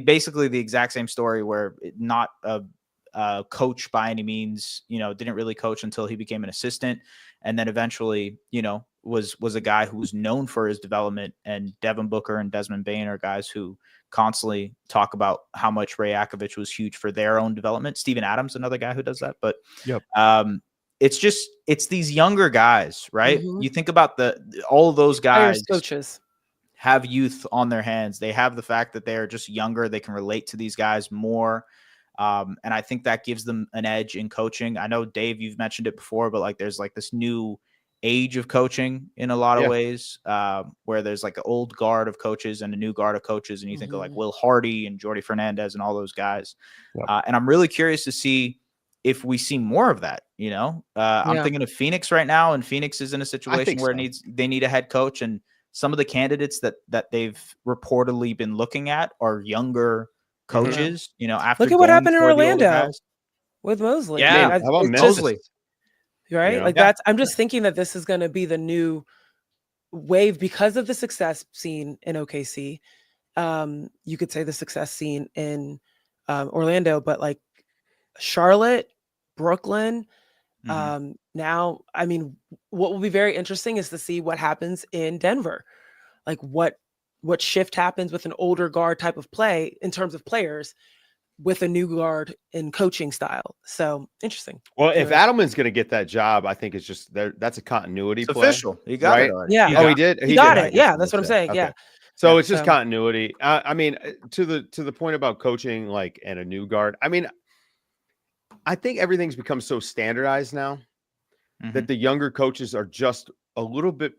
basically the exact same story, where not a coach by any means, didn't really coach until he became an assistant, and then eventually, was a guy who was known for his development. And Devin Booker and Desmond Bane are guys who constantly talk about how much Rajakovic was huge for their own development. Steven Adams, another guy who does that. But it's these younger guys, right? Mhm. You think about all of those guys Coaches have youth on their hands. They have the fact that they're just younger. They can relate to these guys more. And I think that gives them an edge in coaching. I know, Dave, you've mentioned it before, but like there's like this new age of coaching in a lot of ways, where there's like an old guard of coaches and a new guard of coaches. And you think of like Will Hardy and Jordy Fernandez and all those guys. And I'm really curious to see if we see more of that. I'm thinking of Phoenix right now, and Phoenix is in a situation where they need a head coach, and some of the candidates that they've reportedly been looking at are younger coaches. After look at what going happened in for the older Orlando guys. with Mosley. Yeah, how about it's Mosley? right? Like I'm just thinking that this is going to be the new wave because of the success seen in OKC. You could say the success seen in Orlando, but like Charlotte, Brooklyn. Now, I mean, what will be very interesting is to see what happens in Denver. Like what shift happens with an older guard type of play in terms of players with a new guard in coaching style. So interesting. Well, if Adelman's going to get that job, I think it's just there. That's a continuity It's play. official. He got it already. Yeah. Oh, he did. He got did. it. Yeah, that's what I'm saying. Okay. Yeah. So it's just continuity. I mean, to the point about coaching, like, and a new guard. I mean, I think everything's become so standardized now that the younger coaches are just a little bit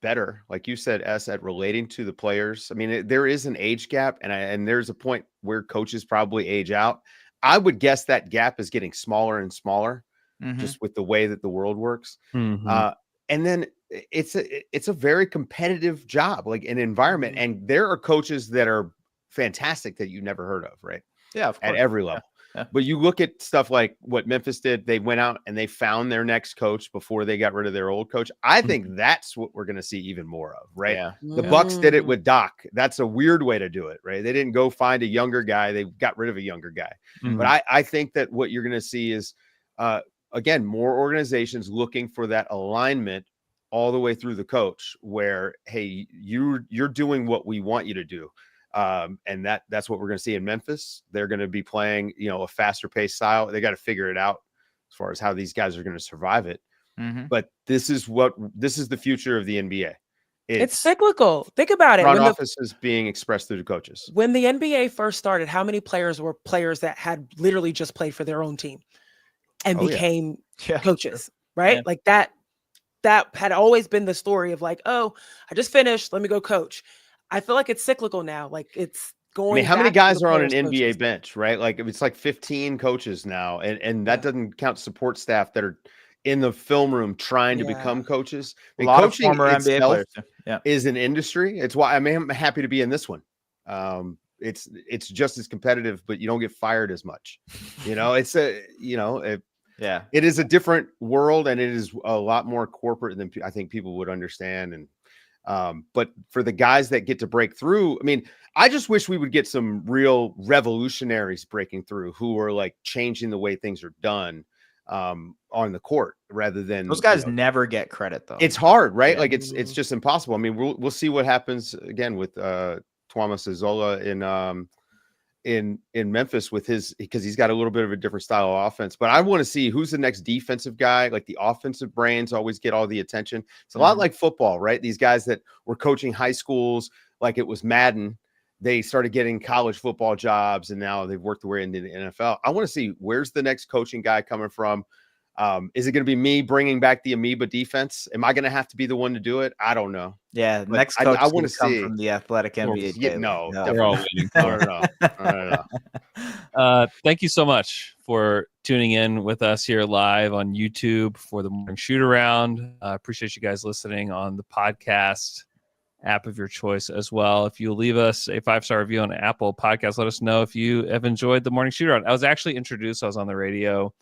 better, like you said, at relating to the players. I mean, there is an age gap, and there's a point where coaches probably age out. I would guess that gap is getting smaller and smaller, just with the way that the world works. And then it's a very competitive job, like an environment, and there are coaches that are fantastic that you never heard of, right? Yeah, of course. At every level. Yeah. But you look at stuff like what Memphis did. They went out and they found their next coach before they got rid of their old coach. I think that's what we're going to see even more of, right? Yeah. The Bucks did it with Doc. That's a weird way to do it, right? They didn't go find a younger guy. They got rid of a younger guy. But I think that what you're going to see is, again, more organizations looking for that alignment all the way through the coach, where, hey, you're doing what we want you to do. And that's what we're going to see in Memphis. They're going to be playing, a faster paced style. They got to figure it out as far as how these guys are going to survive it. But this is the future of the NBA. It's cyclical. Think about it. Front office is being expressed through the coaches. When the NBA first started, how many players were players that had literally just played for their own team and became coaches, right? Yeah. Like that had always been the story of like, oh, I just finished, let me go coach. I feel like it's cyclical now. Like it's going. I mean, how many guys are on an NBA bench, right? Like it's like 15 coaches now, and that doesn't count support staff that are in the film room trying to become coaches. I mean, a lot coaching of former NBA players is an industry. It's why I'm happy to be in this one. It's just as competitive, but you don't get fired as much. It's Yeah. it is a different world, and it is a lot more corporate than I think people would understand. And but for the guys that get to break through, I mean, I just wish we would get some real revolutionaries breaking through who are like changing the way things are done on the court, rather than Those guys never get credit though. It's hard, right? Yeah. Like it's just impossible. I mean, we'll see what happens again with Tuamas Azola in Memphis with because he's got a little bit of a different style of offense. But I want to see who's the next defensive guy. Like the offensive brains always get all the attention. It's a lot like football, right? These guys that were coaching high schools like it was Madden, they started getting college football jobs, and now they've worked their way into the NFL. I want to see where's the next coaching guy coming from. Is it going to be me bringing back the amoeba defense? Am I going to have to be the one to do it? I don't know. Yeah, But next coach I want to come see from the athletic NBA. Yeah, daily. no, We're all waiting for it. I don't know. Thank you so much for tuning in with us here live on YouTube for the morning shoot around. Appreciate you guys listening on the podcast app of your choice as well. If you leave us a 5-star review on Apple Podcasts, let us know if you have enjoyed the morning shoot around. I was actually introduced. I was on the radio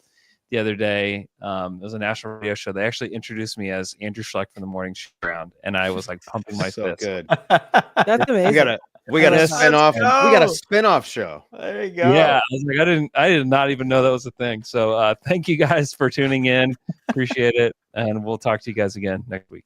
the other day. It was a national radio show. They actually introduced me as Andrew Schleck from the morning shoot around, and I was like pumping my So fist. good. That's amazing. We got a Let's spin-off. We go. got a spin-off show. There you go. Yeah, I was like, I did not even know that was a thing. So thank you guys for tuning in. Appreciate it, and we'll talk to you guys again next week.